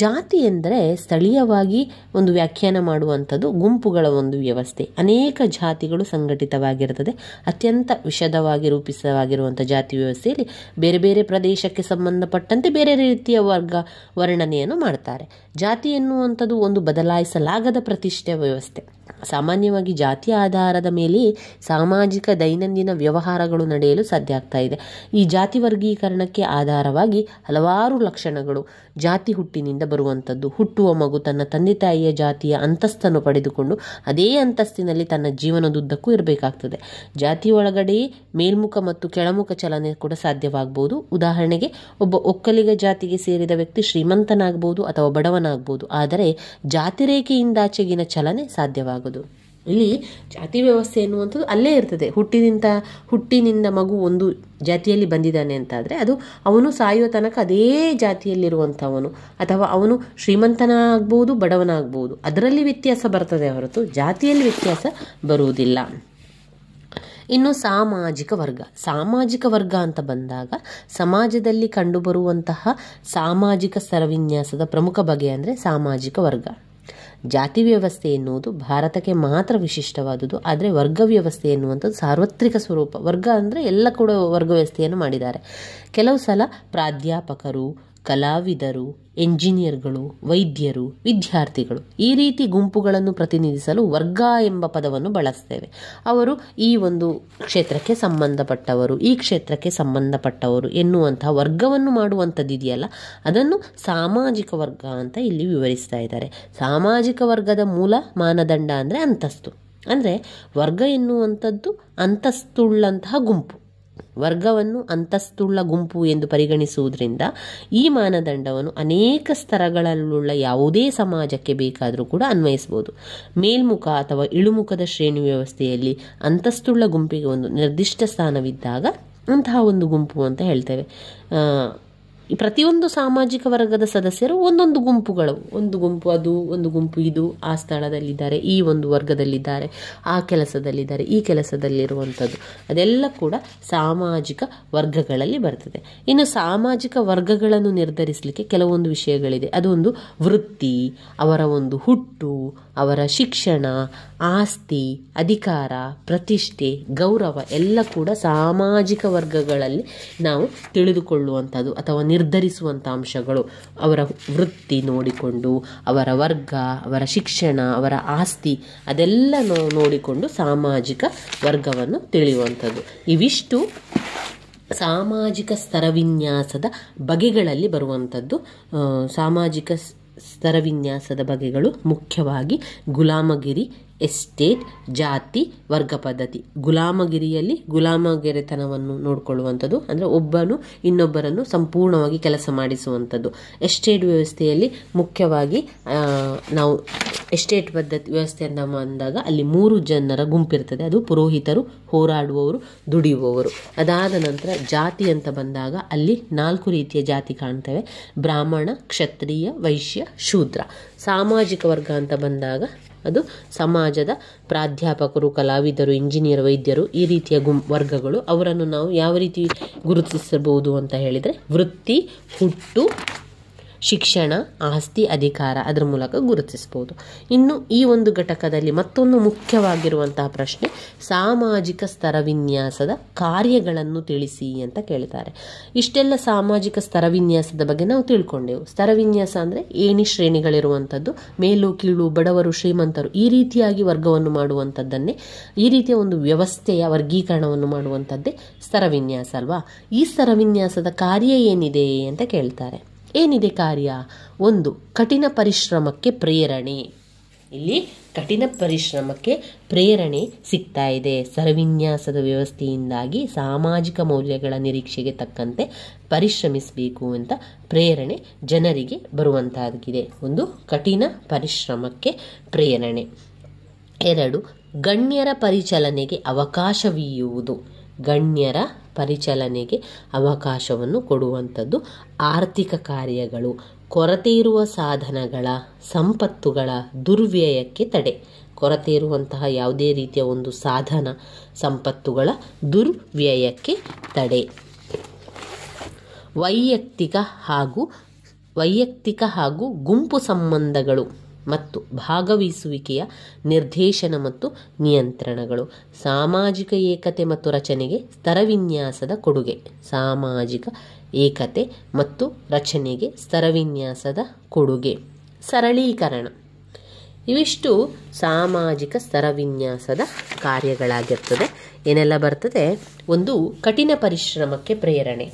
Speaker 1: ಜಾತಿ ಎಂದರೆ ಸ್ಥಳೀಯವಾಗಿ ಒಂದು ವ್ಯಾಖ್ಯಾನ ಮಾಡುವಂಥದ್ದು ಗುಂಪುಗಳ ಒಂದು ವ್ಯವಸ್ಥೆ. ಅನೇಕ ಜಾತಿಗಳು ಸಂಘಟಿತವಾಗಿರುತ್ತದೆ. ಅತ್ಯಂತ ವಿಶದವಾಗಿ ರೂಪಿತವಾಗಿರುವಂಥ ಜಾತಿ ವ್ಯವಸ್ಥೆಯಲ್ಲಿ ಬೇರೆ ಬೇರೆ ಪ್ರದೇಶಕ್ಕೆ ಸಂಬಂಧಪಟ್ಟಂತೆ ಬೇರೆ ರೀತಿಯ ವರ್ಣನೆಯನ್ನು ಮಾಡ್ತಾರೆ. ಜಾತಿ ಎನ್ನುವಂಥದ್ದು ಒಂದು ಬದಲಾಯಿಸಲಾಗದ ಪ್ರತಿಷ್ಠೆ ವ್ಯವಸ್ಥೆ. ಸಾಮಾನ್ಯವಾಗಿ ಜಾತಿಯ ಆಧಾರದ ಮೇಲೆ ಸಾಮಾಜಿಕ ದೈನಂದಿನ ವ್ಯವಹಾರಗಳು ನಡೆಯಲು ಸಾಧ್ಯ ಆಗ್ತಾ ಇದೆ. ಈ ಜಾತಿ ವರ್ಗೀಕರಣಕ್ಕೆ ಆಧಾರವಾಗಿ ಹಲವಾರು ಲಕ್ಷಣಗಳು. ಜಾತಿ ಹುಟ್ಟಿನಿಂದ ಬರುವಂಥದ್ದು. ಹುಟ್ಟುವ ಮಗು ತನ್ನ ತಂದೆ ತಾಯಿಯ ಜಾತಿಯ ಅಂತಸ್ತನ್ನು ಪಡೆದುಕೊಂಡು ಅದೇ ಅಂತಸ್ತಿನಲ್ಲಿ ತನ್ನ ಜೀವನದುದ್ದಕ್ಕೂ ಇರಬೇಕಾಗ್ತದೆ. ಜಾತಿ ಒಳಗಡೆಯೇ ಮೇಲ್ಮುಖ ಮತ್ತು ಕೆಳಮುಖ ಚಲನೆ ಕೂಡ ಸಾಧ್ಯವಾಗಬಹುದು. ಉದಾಹರಣೆಗೆ ಒಬ್ಬ ಒಕ್ಕಲಿಗ ಜಾತಿಗೆ ಸೇರಿದ ವ್ಯಕ್ತಿ ಶ್ರೀಮಂತನಾಗಬಹುದು ಅಥವಾ ಬಡವನಾಗಬಹುದು, ಆದರೆ ಜಾತಿ ರೇಖೆಯಿಂದಾಚೆಗಿನ ಚಲನೆ ಸಾಧ್ಯವಾಗದು. ಇಲ್ಲಿ ಜಾತಿ ವ್ಯವಸ್ಥೆ ಎನ್ನುವಂಥದ್ದು ಅಲ್ಲೇ ಇರ್ತದೆ. ಹುಟ್ಟಿನಿಂದ ಮಗು ಒಂದು ಜಾತಿಯಲ್ಲಿ ಬಂದಿದ್ದಾನೆ ಅಂತಾದರೆ ಅದು ಅವನು ಸಾಯುವ ತನಕ ಅದೇ ಜಾತಿಯಲ್ಲಿರುವಂಥವನು, ಅಥವಾ ಅವನು ಶ್ರೀಮಂತನಾಗ್ಬೋದು ಬಡವನಾಗ್ಬೋದು, ಅದರಲ್ಲಿ ವ್ಯತ್ಯಾಸ ಬರ್ತದೆ ಹೊರತು ಜಾತಿಯಲ್ಲಿ ವ್ಯತ್ಯಾಸ ಬರುವುದಿಲ್ಲ. ಇನ್ನು ಸಾಮಾಜಿಕ ವರ್ಗ ಅಂತ ಬಂದಾಗ ಸಮಾಜದಲ್ಲಿ ಕಂಡುಬರುವಂತಹ ಸಾಮಾಜಿಕ ಸ್ತರವಿನ್ಯಾಸದ ಪ್ರಮುಖ ಬಗೆ ಅಂದರೆ ಸಾಮಾಜಿಕ ವರ್ಗ. ಜಾತಿ ವ್ಯವಸ್ಥೆ ಎನ್ನುವುದು ಭಾರತಕ್ಕೆ ಮಾತ್ರ ವಿಶಿಷ್ಟವಾದುದು, ಆದರೆ ವರ್ಗ ವ್ಯವಸ್ಥೆ ಎನ್ನುವಂಥದ್ದು ಸಾರ್ವತ್ರಿಕ ಸ್ವರೂಪ. ವರ್ಗ ಅಂದರೆ ಎಲ್ಲ ಕೂಡ ವರ್ಗ ವ್ಯವಸ್ಥೆಯನ್ನು ಮಾಡಿದ್ದಾರೆ. ಕೆಲವು ಸಲ ಪ್ರಾಧ್ಯಾಪಕರು, ಕಲಾವಿದರು, ಎಂಜಿನಿಯರ್ಗಳು, ವೈದ್ಯರು, ವಿದ್ಯಾರ್ಥಿಗಳು, ಈ ರೀತಿ ಗುಂಪುಗಳನ್ನು ಪ್ರತಿನಿಧಿಸಲು ವರ್ಗ ಎಂಬ ಪದವನ್ನು ಬಳಸ್ತೇವೆ. ಅವರು ಈ ಒಂದು ಕ್ಷೇತ್ರಕ್ಕೆ ಸಂಬಂಧಪಟ್ಟವರು, ಈ ಕ್ಷೇತ್ರಕ್ಕೆ ಸಂಬಂಧಪಟ್ಟವರು ಎನ್ನುವಂತಹ ವರ್ಗವನ್ನು ಮಾಡುವಂಥದ್ದು ಇದೆಯಲ್ಲ, ಅದನ್ನು ಸಾಮಾಜಿಕ ವರ್ಗ ಅಂತ ಇಲ್ಲಿ ವಿವರಿಸ್ತಾ ಇದ್ದಾರೆ. ಸಾಮಾಜಿಕ ವರ್ಗದ ಮೂಲ ಮಾನದಂಡ ಅಂದರೆ ಅಂತಸ್ತು. ಅಂದರೆ ವರ್ಗ ಎನ್ನುವಂಥದ್ದು ಅಂತಸ್ತುಳ್ಳಂತಹ ಗುಂಪು. ವರ್ಗವನ್ನು ಅಂತಸ್ತುಳ್ಳ ಗುಂಪು ಎಂದು ಪರಿಗಣಿಸುವುದರಿಂದ ಈ ಮಾನದಂಡವನ್ನು ಅನೇಕ ಸ್ತರಗಳಲ್ലുള്ള ಯಾವುದೇ ಸಮಾಜಕ್ಕೆ ಬೇಕಾದರೂ ಕೂಡ ಅನ್ವಯಿಸಬಹುದು. ಮೇಲ್ಮುಖ ಅಥವಾ ಇಳುಮುಖದ ಶ್ರೇಣಿ ವ್ಯವಸ್ಥೆಯಲ್ಲಿ ಅಂತಸ್ತುಳ್ಳ ಗುಂಪಿಗೆ ಒಂದು ನಿರ್ದಿಷ್ಟ ಸ್ಥಾನವಿದ್ದಾಗ ಅಂತಹ ಒಂದು ಗುಂಪು ಅಂತ ಹೇಳ್ತೇವೆ. ಈ ಪ್ರತಿಯೊಂದು ಸಾಮಾಜಿಕ ವರ್ಗದ ಸದಸ್ಯರು ಒಂದೊಂದು ಗುಂಪುಗಳು, ಒಂದು ಗುಂಪು ಅದು, ಒಂದು ಗುಂಪು ಇದು, ಆ ಸ್ಥಳದಲ್ಲಿದ್ದಾರೆ, ಈ ಒಂದು ವರ್ಗದಲ್ಲಿದ್ದಾರೆ, ಆ ಕೆಲಸದಲ್ಲಿದ್ದಾರೆ, ಈ ಕೆಲಸದಲ್ಲಿರುವಂಥದ್ದು, ಅದೆಲ್ಲ ಕೂಡ ಸಾಮಾಜಿಕ ವರ್ಗಗಳಲ್ಲಿ ಬರ್ತದೆ. ಇನ್ನು ಸಾಮಾಜಿಕ ವರ್ಗಗಳನ್ನು ನಿರ್ಧರಿಸಲಿಕ್ಕೆ ಕೆಲವೊಂದು ವಿಷಯಗಳಿದೆ. ಅದೊಂದು ವೃತ್ತಿ, ಅವರ ಒಂದು ಹುಟ್ಟು, ಅವರ ಶಿಕ್ಷಣ, ಆಸ್ತಿ, ಅಧಿಕಾರ, ಪ್ರತಿಷ್ಠೆ, ಗೌರವ ಎಲ್ಲ ಕೂಡ ಸಾಮಾಜಿಕ ವರ್ಗಗಳಲ್ಲಿ ನಾವು ತಿಳಿದುಕೊಳ್ಳುವಂಥದ್ದು ಅಥವಾ ನಿರ್ಧರಿಸುವಂಥ ಅಂಶಗಳು. ಅವರ ವೃತ್ತಿ ನೋಡಿಕೊಂಡು, ಅವರ ವರ್ಗ, ಅವರ ಶಿಕ್ಷಣ, ಅವರ ಆಸ್ತಿ ಅದೆಲ್ಲ ನೋಡಿಕೊಂಡು ಸಾಮಾಜಿಕ ವರ್ಗವನ್ನು ತಿಳಿಯುವಂಥದ್ದು. ಇವಿಷ್ಟು ಸಾಮಾಜಿಕ ಸ್ತರವಿನ್ಯಾಸದ ಬಗೆಗಳಲ್ಲಿ ಬರುವಂಥದ್ದು. ಸಾಮಾಜಿಕ ಸ್ತರವಿನ್ಯಾಸದ ಬಗೆಗಳು ಮುಖ್ಯವಾಗಿ ಗುಲಾಮಗಿರಿ, ಎಸ್ಟೇಟ್, ಜಾತಿ, ವರ್ಗ ಪದ್ಧತಿ. ಗುಲಾಮಗಿರಿಯಲ್ಲಿ ಗುಲಾಮಗಿರಿತನವನ್ನು ನೋಡಿಕೊಳ್ಳುವಂಥದ್ದು, ಅಂದರೆ ಒಬ್ಬನು ಇನ್ನೊಬ್ಬರನ್ನು ಸಂಪೂರ್ಣವಾಗಿ ಕೆಲಸ ಮಾಡಿಸುವಂಥದ್ದು. ಎಸ್ಟೇಟ್ ವ್ಯವಸ್ಥೆಯಲ್ಲಿ ಮುಖ್ಯವಾಗಿ ನಾವು ಎಸ್ಟೇಟ್ ಪದ್ಧತಿ ವ್ಯವಸ್ಥೆ ಅಂತ ಬಂದಾಗ ಅಲ್ಲಿ 3 ಜನರ ಗುಂಪಿರ್ತದೆ. ಅದು ಪುರೋಹಿತರು, ಹೋರಾಡುವವರು, ದುಡಿಯುವವರು. ಅದಾದ ನಂತರ ಜಾತಿ ಅಂತ ಬಂದಾಗ ಅಲ್ಲಿ 4 ರೀತಿಯ ಜಾತಿ ಕಾಣ್ತೇವೆ: ಬ್ರಾಹ್ಮಣ, ಕ್ಷತ್ರಿಯ, ವೈಶ್ಯ, ಶೂದ್ರ. ಸಾಮಾಜಿಕ ವರ್ಗ ಅಂತ ಬಂದಾಗ ಅದು ಸಮಾಜದ ಪ್ರಾಧ್ಯಾಪಕರು, ಕಲಾವಿದರು, ಇಂಜಿನಿಯರ್, ವೈದ್ಯರು, ಈ ರೀತಿಯ ವರ್ಗಗಳು. ಅವರನ್ನು ನಾವು ಯಾವ ರೀತಿ ಗುರುತಿಸಬಹುದು ಅಂತ ಹೇಳಿದರೆ ವೃತ್ತಿ, ಹುಟ್ಟು, ಶಿಕ್ಷಣ, ಆಸ್ತಿ, ಅಧಿಕಾರ ಅದರ ಮೂಲಕ ಗುರುತಿಸಬಹುದು. ಇನ್ನು ಈ ಒಂದು ಘಟಕದಲ್ಲಿ ಮತ್ತೊಂದು ಮುಖ್ಯವಾಗಿರುವಂತಹ ಪ್ರಶ್ನೆ, ಸಾಮಾಜಿಕ ಸ್ತರವಿನ್ಯಾಸದ ಕಾರ್ಯಗಳನ್ನು ತಿಳಿಸಿ ಅಂತ ಕೇಳ್ತಾರೆ. ಇಷ್ಟೆಲ್ಲ ಸಾಮಾಜಿಕ ಸ್ತರವಿನ್ಯಾಸದ ಬಗ್ಗೆ ನಾವು ತಿಳ್ಕೊಂಡೆವು. ಸ್ತರವಿನ್ಯಾಸ ಅಂದರೆ ಏಣಿ ಶ್ರೇಣಿಗಳಿರುವಂಥದ್ದು, ಮೇಲು ಕೀಳು, ಬಡವರು, ಶ್ರೀಮಂತರು, ಈ ರೀತಿಯಾಗಿ ವರ್ಗವನ್ನು ಮಾಡುವಂಥದ್ದನ್ನೇ, ಈ ರೀತಿಯ ಒಂದು ವ್ಯವಸ್ಥೆಯ ವರ್ಗೀಕರಣವನ್ನು ಮಾಡುವಂಥದ್ದೇ ಸ್ತರವಿನ್ಯಾಸ ಅಲ್ವಾ. ಈ ಸ್ತರವಿನ್ಯಾಸದ ಕಾರ್ಯ ಏನಿದೆ ಅಂತ ಕೇಳ್ತಾರೆ. ಏನಿದೆ ಕಾರ್ಯ? 1, ಕಠಿಣ ಪರಿಶ್ರಮಕ್ಕೆ ಪ್ರೇರಣೆ. ಇಲ್ಲಿ ಕಠಿಣ ಪರಿಶ್ರಮಕ್ಕೆ ಪ್ರೇರಣೆ ಸಿಗ್ತಾ ಇದೆ. ಸ್ತರವಿನ್ಯಾಸದ ವ್ಯವಸ್ಥೆಯಿಂದಾಗಿ ಸಾಮಾಜಿಕ ಮೌಲ್ಯಗಳ ನಿರೀಕ್ಷೆಗೆ ತಕ್ಕಂತೆ ಪರಿಶ್ರಮಿಸಬೇಕು ಅಂತ ಪ್ರೇರಣೆ ಜನರಿಗೆ ಬರುವಂತಾಗಿದೆ. 1, ಕಠಿಣ ಪರಿಶ್ರಮಕ್ಕೆ ಪ್ರೇರಣೆ. 2, ಗಣ್ಯರ ಪರಿಚಲನೆಗೆ ಅವಕಾಶವೀಯುವುದು. ಗಣ್ಯರ ಪರಿಚಲನೆಗೆ ಅವಕಾಶವನ್ನು ಕೊಡುವಂಥದ್ದು. ಆರ್ಥಿಕ ಕಾರ್ಯಗಳು, ಕೊರತೆ ಇರುವ ಸಾಧನಗಳ, ಸಂಪತ್ತುಗಳ ದುರ್ವ್ಯಯಕ್ಕೆ ತಡೆ. ಕೊರತೆ ಇರುವಂತಹ ಯಾವುದೇ ರೀತಿಯ ಒಂದು ಸಾಧನ, ಸಂಪತ್ತುಗಳ ದುರ್ವ್ಯಯಕ್ಕೆ ತಡೆ. ವೈಯಕ್ತಿಕ ಹಾಗೂ ಗುಂಪು ಸಂಬಂಧಗಳು ಮತ್ತು ಭಾಗವಹಿಸುವಿಕೆಯ ನಿರ್ದೇಶನ ಮತ್ತು ನಿಯಂತ್ರಣಗಳು. ಸಾಮಾಜಿಕ ಏಕತೆ ಮತ್ತು ರಚನೆಗೆ ಸ್ತರವಿನ್ಯಾಸದ ಕೊಡುಗೆ. ಸಾಮಾಜಿಕ ಏಕತೆ ಮತ್ತು ರಚನೆಗೆ ಸ್ತರವಿನ್ಯಾಸದ ಕೊಡುಗೆ. ಸರಳೀಕರಣ. ಇವಿಷ್ಟು ಸಾಮಾಜಿಕ ಸ್ತರವಿನ್ಯಾಸದ ಕಾರ್ಯಗಳಾಗಿರ್ತದೆ. ಏನೆಲ್ಲ ಬರ್ತದೆ? 1, ಕಠಿಣ ಪರಿಶ್ರಮಕ್ಕೆ ಪ್ರೇರಣೆ.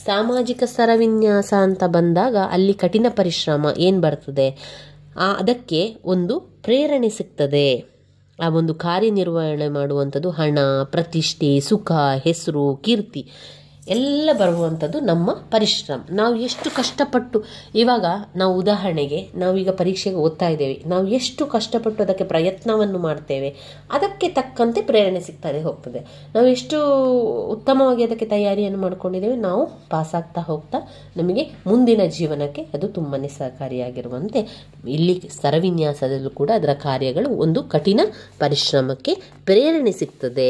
Speaker 1: ಸಾಮಾಜಿಕ ಸ್ತರವಿನ್ಯಾಸ ಅಂತ ಬಂದಾಗ ಅಲ್ಲಿ ಕಠಿಣ ಪರಿಶ್ರಮ ಏನು ಬರ್ತದೆ? ಅದಕ್ಕೆ ಒಂದು ಪ್ರೇರಣೆ ಸಿಗ್ತದೆ. ಆ ಒಂದು ಕಾರ್ಯನಿರ್ವಹಣೆ ಮಾಡುವಂಥದ್ದು ಹಣ, ಪ್ರತಿಷ್ಠೆ, ಸುಖ, ಹೆಸರು, ಕೀರ್ತಿ ಎಲ್ಲ ಬರುವಂಥದ್ದು ನಮ್ಮ ಪರಿಶ್ರಮ. ನಾವು ಎಷ್ಟು ಕಷ್ಟಪಟ್ಟು, ಇವಾಗ ನಾವು ಉದಾಹರಣೆಗೆ ನಾವೀಗ ಪರೀಕ್ಷೆಗೆ ಓದ್ತಾ ಇದ್ದೇವೆ, ನಾವು ಎಷ್ಟು ಕಷ್ಟಪಟ್ಟು ಅದಕ್ಕೆ ಪ್ರಯತ್ನವನ್ನು ಮಾಡ್ತೇವೆ, ಅದಕ್ಕೆ ತಕ್ಕಂತೆ ಪ್ರೇರಣೆ ಸಿಗ್ತದೆ ಹೋಗ್ತದೆ. ನಾವು ಎಷ್ಟು ಉತ್ತಮವಾಗಿ ಅದಕ್ಕೆ ತಯಾರಿಯನ್ನು ಮಾಡ್ಕೊಂಡಿದ್ದೇವೆ, ನಾವು ಪಾಸಾಗ್ತಾ ಹೋಗ್ತಾ ನಮಗೆ ಮುಂದಿನ ಜೀವನಕ್ಕೆ ಅದು ತುಂಬನೇ ಸಹಕಾರಿಯಾಗಿರುವಂತೆ ಇಲ್ಲಿ ಸ್ತರವಿನ್ಯಾಸದಲ್ಲೂ ಕೂಡ ಅದರ ಕಾರ್ಯಗಳು. 1, ಕಠಿಣ ಪರಿಶ್ರಮಕ್ಕೆ ಪ್ರೇರಣೆ ಸಿಗ್ತದೆ.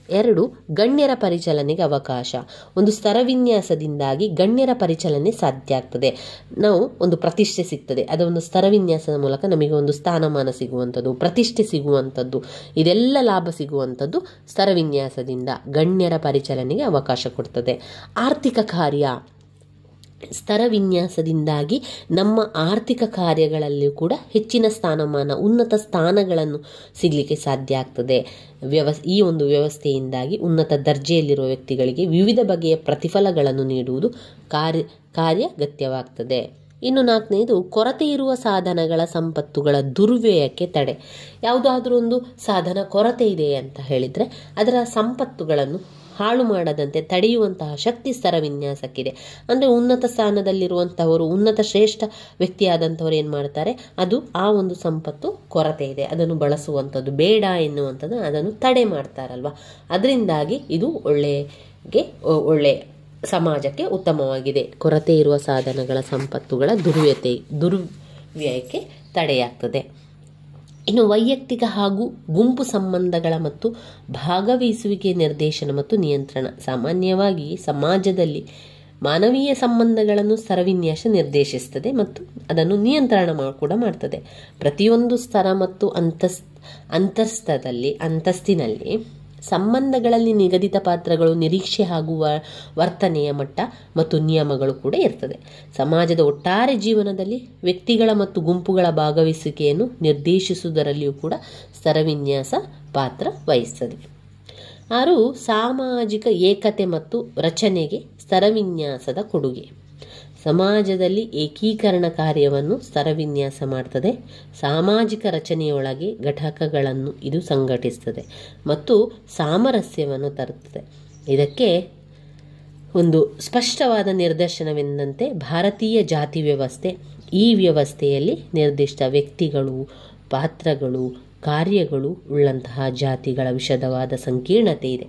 Speaker 1: 2, ಗಣ್ಯರ ಪರಿಚಲನೆಗೆ ಅವಕಾಶ. ಒಂದು ಸ್ತರವಿನ್ಯಾಸದಿಂದಾಗಿ ಗಣ್ಯರ ಪರಿಚಲನೆ ಸಾಧ್ಯ ಆಗ್ತದೆ. ನಾವು ಒಂದು ಪ್ರತಿಷ್ಠೆ ಸಿಗ್ತದೆ, ಅದೊಂದು ಸ್ತರವಿನ್ಯಾಸದ ಮೂಲಕ ನಮಗೆ ಒಂದು ಸ್ಥಾನಮಾನ ಸಿಗುವಂಥದ್ದು, ಪ್ರತಿಷ್ಠೆ ಸಿಗುವಂಥದ್ದು, ಇದೆಲ್ಲ ಲಾಭ ಸಿಗುವಂಥದ್ದು ಸ್ತರವಿನ್ಯಾಸದಿಂದ. ಗಣ್ಯರ ಪರಿಚಲನೆಗೆ ಅವಕಾಶ ಕೊಡ್ತದೆ. ಆರ್ಥಿಕ ಕಾರ್ಯ. ಸ್ತರವಿನ್ಯಾಸದಿಂದಾಗಿ ನಮ್ಮ ಆರ್ಥಿಕ ಕಾರ್ಯಗಳಲ್ಲಿಯೂ ಕೂಡ ಹೆಚ್ಚಿನ ಸ್ಥಾನಮಾನ, ಉನ್ನತ ಸ್ಥಾನಗಳನ್ನು ಸಿಗಲಿಕ್ಕೆ ಸಾಧ್ಯ ಆಗ್ತದೆ. ಈ ಒಂದು ವ್ಯವಸ್ಥೆಯಿಂದಾಗಿ ಉನ್ನತ ದರ್ಜೆಯಲ್ಲಿರುವ ವ್ಯಕ್ತಿಗಳಿಗೆ ವಿವಿಧ ಬಗೆಯ ಪ್ರತಿಫಲಗಳನ್ನು ನೀಡುವುದು ಕಾರ್ಯಗತ್ಯವಾಗ್ತದೆ. ಇನ್ನು 4ನೇದು, ಕೊರತೆ ಇರುವ ಸಾಧನಗಳ, ಸಂಪತ್ತುಗಳ ದುರ್ವ್ಯಯಕ್ಕೆ ತಡೆ. ಯಾವುದಾದ್ರೂ ಒಂದು ಸಾಧನ ಕೊರತೆ ಇದೆ ಅಂತ ಹೇಳಿದರೆ ಅದರ ಸಂಪತ್ತುಗಳನ್ನು ಹಾಳು ಮಾಡದಂತೆ ತಡೆಯುವಂತಹ ಶಕ್ತಿ ಸ್ತರವಿನ್ಯಾಸಕ್ಕಿದೆ. ಅಂದರೆ ಉನ್ನತ ಸ್ಥಾನದಲ್ಲಿರುವಂಥವರು, ಉನ್ನತ ಶ್ರೇಷ್ಠ ವ್ಯಕ್ತಿಯಾದಂಥವ್ರು ಏನು ಮಾಡ್ತಾರೆ, ಅದು ಆ ಒಂದು ಸಂಪತ್ತು ಕೊರತೆ ಇದೆ, ಅದನ್ನು ಬಳಸುವಂಥದ್ದು ಬೇಡ ಎನ್ನುವಂಥದ್ದು ಅದನ್ನು ತಡೆ ಮಾಡ್ತಾರಲ್ವ. ಅದರಿಂದಾಗಿ ಇದು ಒಳ್ಳೆ ಸಮಾಜಕ್ಕೆ ಉತ್ತಮವಾಗಿದೆ. ಕೊರತೆ ಇರುವ ಸಾಧನಗಳ ಸಂಪತ್ತುಗಳ ದುರ್ವ್ಯಯಕ್ಕೆ ತಡೆಯಾಗ್ತದೆ. ಇನ್ನು ವೈಯಕ್ತಿಕ ಹಾಗೂ ಗುಂಪು ಸಂಬಂಧಗಳ ಮತ್ತು ಭಾಗವಹಿಸುವಿಕೆ ನಿರ್ದೇಶನ ಮತ್ತು ನಿಯಂತ್ರಣ. ಸಾಮಾನ್ಯವಾಗಿ ಸಮಾಜದಲ್ಲಿ ಮಾನವೀಯ ಸಂಬಂಧಗಳನ್ನು ಸ್ತರವಿನ್ಯಾಸ ನಿರ್ದೇಶಿಸುತ್ತದೆ ಮತ್ತು ಅದನ್ನು ನಿಯಂತ್ರಣ ಕೂಡ ಮಾಡ್ತದೆ. ಪ್ರತಿಯೊಂದು ಸ್ತರ ಮತ್ತು ಅಂತಸ್ತಿನಲ್ಲಿ ಸಂಬಂಧಗಳಲ್ಲಿ ನಿಗದಿತ ಪಾತ್ರಗಳು, ನಿರೀಕ್ಷೆ ಹಾಗೂ ವರ್ತನೆಯ ಮಟ್ಟ ಮತ್ತು ನಿಯಮಗಳು ಕೂಡ ಇರ್ತದೆ. ಸಮಾಜದ ಒಟ್ಟಾರೆ ಜೀವನದಲ್ಲಿ ವ್ಯಕ್ತಿಗಳ ಮತ್ತು ಗುಂಪುಗಳ ಭಾಗವಹಿಸುವಿಕೆಯನ್ನು ನಿರ್ದೇಶಿಸುವುದರಲ್ಲಿಯೂ ಕೂಡ ಸ್ತರವಿನ್ಯಾಸ ಪಾತ್ರ ವಹಿಸ್ತದೆ. 6. ಸಾಮಾಜಿಕ ಏಕತೆ ಮತ್ತು ರಚನೆಗೆ ಸ್ತರವಿನ್ಯಾಸದ ಕೊಡುಗೆ. ಸಮಾಜದಲ್ಲಿ ಏಕೀಕರಣ ಕಾರ್ಯವನ್ನು ಸ್ತರವಿನ್ಯಾಸ ಮಾಡ್ತದೆ. ಸಾಮಾಜಿಕ ರಚನೆಯೊಳಗೆ ಘಟಕಗಳನ್ನು ಇದು ಸಂಘಟಿಸುತ್ತದೆ ಮತ್ತು ಸಾಮರಸ್ಯವನ್ನು ತರುತ್ತದೆ. ಇದಕ್ಕೆ ಒಂದು ಸ್ಪಷ್ಟವಾದ ನಿದರ್ಶನವೆಂದಂತೆ ಭಾರತೀಯ ಜಾತಿ ವ್ಯವಸ್ಥೆ. ಈ ವ್ಯವಸ್ಥೆಯಲ್ಲಿ ನಿರ್ದಿಷ್ಟ ವ್ಯಕ್ತಿಗಳು, ಪಾತ್ರಗಳು, ಕಾರ್ಯಗಳು ಉಳ್ಳಂತಹ ಜಾತಿಗಳ ವಿಶದವಾದ ಸಂಕೀರ್ಣತೆ ಇದೆ.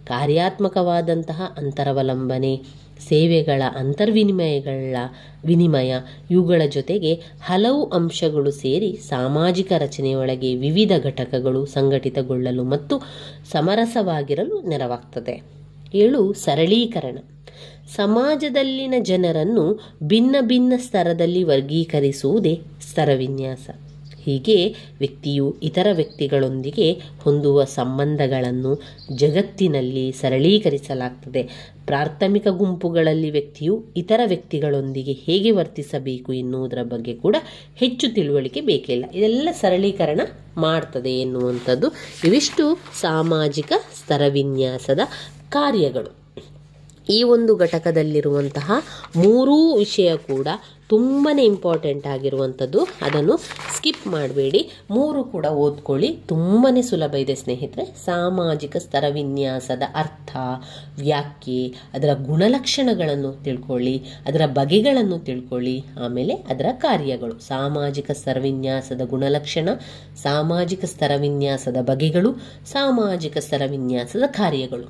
Speaker 1: ಕಾರ್ಯಾತ್ಮಕವಾದಂತಹ ಅಂತರವಲಂಬನೆ, ಸೇವೆಗಳ ವಿನಿಮಯ ಇವುಗಳ ಜೊತೆಗೆ ಹಲವು ಅಂಶಗಳು ಸೇರಿ ಸಾಮಾಜಿಕ ರಚನೆಯೊಳಗೆ ವಿವಿಧ ಘಟಕಗಳು ಸಂಘಟಿತಗೊಳ್ಳಲು ಮತ್ತು ಸಮರಸವಾಗಿರಲು ನೆರವಾಗ್ತದೆ. 7. ಸರಳೀಕರಣ. ಸಮಾಜದಲ್ಲಿನ ಜನರನ್ನು ಭಿನ್ನ ಭಿನ್ನ ಸ್ತರದಲ್ಲಿ ವರ್ಗೀಕರಿಸುವುದೇ ಸ್ತರವಿನ್ಯಾಸ. ಹೀಗೆ ವ್ಯಕ್ತಿಯು ಇತರ ವ್ಯಕ್ತಿಗಳೊಂದಿಗೆ ಹೊಂದುವ ಸಂಬಂಧಗಳನ್ನು ಜಗತ್ತಿನಲ್ಲಿ ಸರಳೀಕರಿಸಲಾಗ್ತದೆ. ಪ್ರಾಥಮಿಕ ಗುಂಪುಗಳಲ್ಲಿ ವ್ಯಕ್ತಿಯು ಇತರ ವ್ಯಕ್ತಿಗಳೊಂದಿಗೆ ಹೇಗೆ ವರ್ತಿಸಬೇಕು ಎನ್ನುವುದರ ಬಗ್ಗೆ ಕೂಡ ಹೆಚ್ಚು ತಿಳುವಳಿಕೆ ಬೇಕಿಲ್ಲ. ಇದೆಲ್ಲ ಸರಳೀಕರಣ ಮಾಡ್ತದೆ ಎನ್ನುವಂಥದ್ದು. ಇವಿಷ್ಟು ಸಾಮಾಜಿಕ ಸ್ತರವಿನ್ಯಾಸದ ಕಾರ್ಯಗಳು. ಈ ಒಂದು ಘಟಕದಲ್ಲಿರುವಂತಹ 3 ವಿಷಯ ಕೂಡ ತುಂಬಾ ಇಂಪಾರ್ಟೆಂಟ್ ಆಗಿರುವಂಥದ್ದು. ಅದನ್ನು ಸ್ಕಿಪ್ ಮಾಡಬೇಡಿ, 3 ಕೂಡ ಓದ್ಕೊಳ್ಳಿ. ತುಂಬಾ ಸುಲಭ ಇದೆ ಸ್ನೇಹಿತರೆ. ಸಾಮಾಜಿಕ ಸ್ತರವಿನ್ಯಾಸದ ಅರ್ಥ, ವ್ಯಾಖ್ಯೆ, ಅದರ ಗುಣಲಕ್ಷಣಗಳನ್ನು ತಿಳ್ಕೊಳ್ಳಿ, ಅದರ ಬಗೆಗಳನ್ನು ತಿಳ್ಕೊಳ್ಳಿ, ಆಮೇಲೆ ಅದರ ಕಾರ್ಯಗಳು. ಸಾಮಾಜಿಕ ಸ್ತರವಿನ್ಯಾಸದ ಗುಣಲಕ್ಷಣ, ಸಾಮಾಜಿಕ ಸ್ತರವಿನ್ಯಾಸದ ಬಗೆಗಳು, ಸಾಮಾಜಿಕ ಸ್ತರವಿನ್ಯಾಸದ ಕಾರ್ಯಗಳು.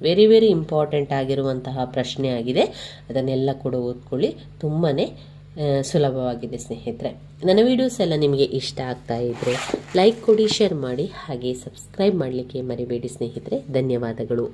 Speaker 1: ವೆರಿ ವೆರಿ ಇಂಪಾರ್ಟೆಂಟ್ ಆಗಿರುವಂತಹ ಪ್ರಶ್ನೆ ಆಗಿದೆ. ಅದನ್ನೆಲ್ಲ ಕೂಡ ಓದ್ಕೊಳ್ಳಿ. ತುಂಬಾ ಸುಲಭವಾಗಿದೆ ಸ್ನೇಹಿತರೆ. ನನ್ನ ವಿಡಿಯೋಸ್ ಎಲ್ಲ ನಿಮಗೆ ಇಷ್ಟ ಆಗ್ತಾ ಇದ್ದರೆ ಲೈಕ್ ಕೊಡಿ, ಶೇರ್ ಮಾಡಿ, ಹಾಗೆ ಸಬ್ಸ್ಕ್ರೈಬ್ ಮಾಡಲಿಕ್ಕೆ ಮರಿಬೇಡಿ ಸ್ನೇಹಿತರೆ. ಧನ್ಯವಾದಗಳು.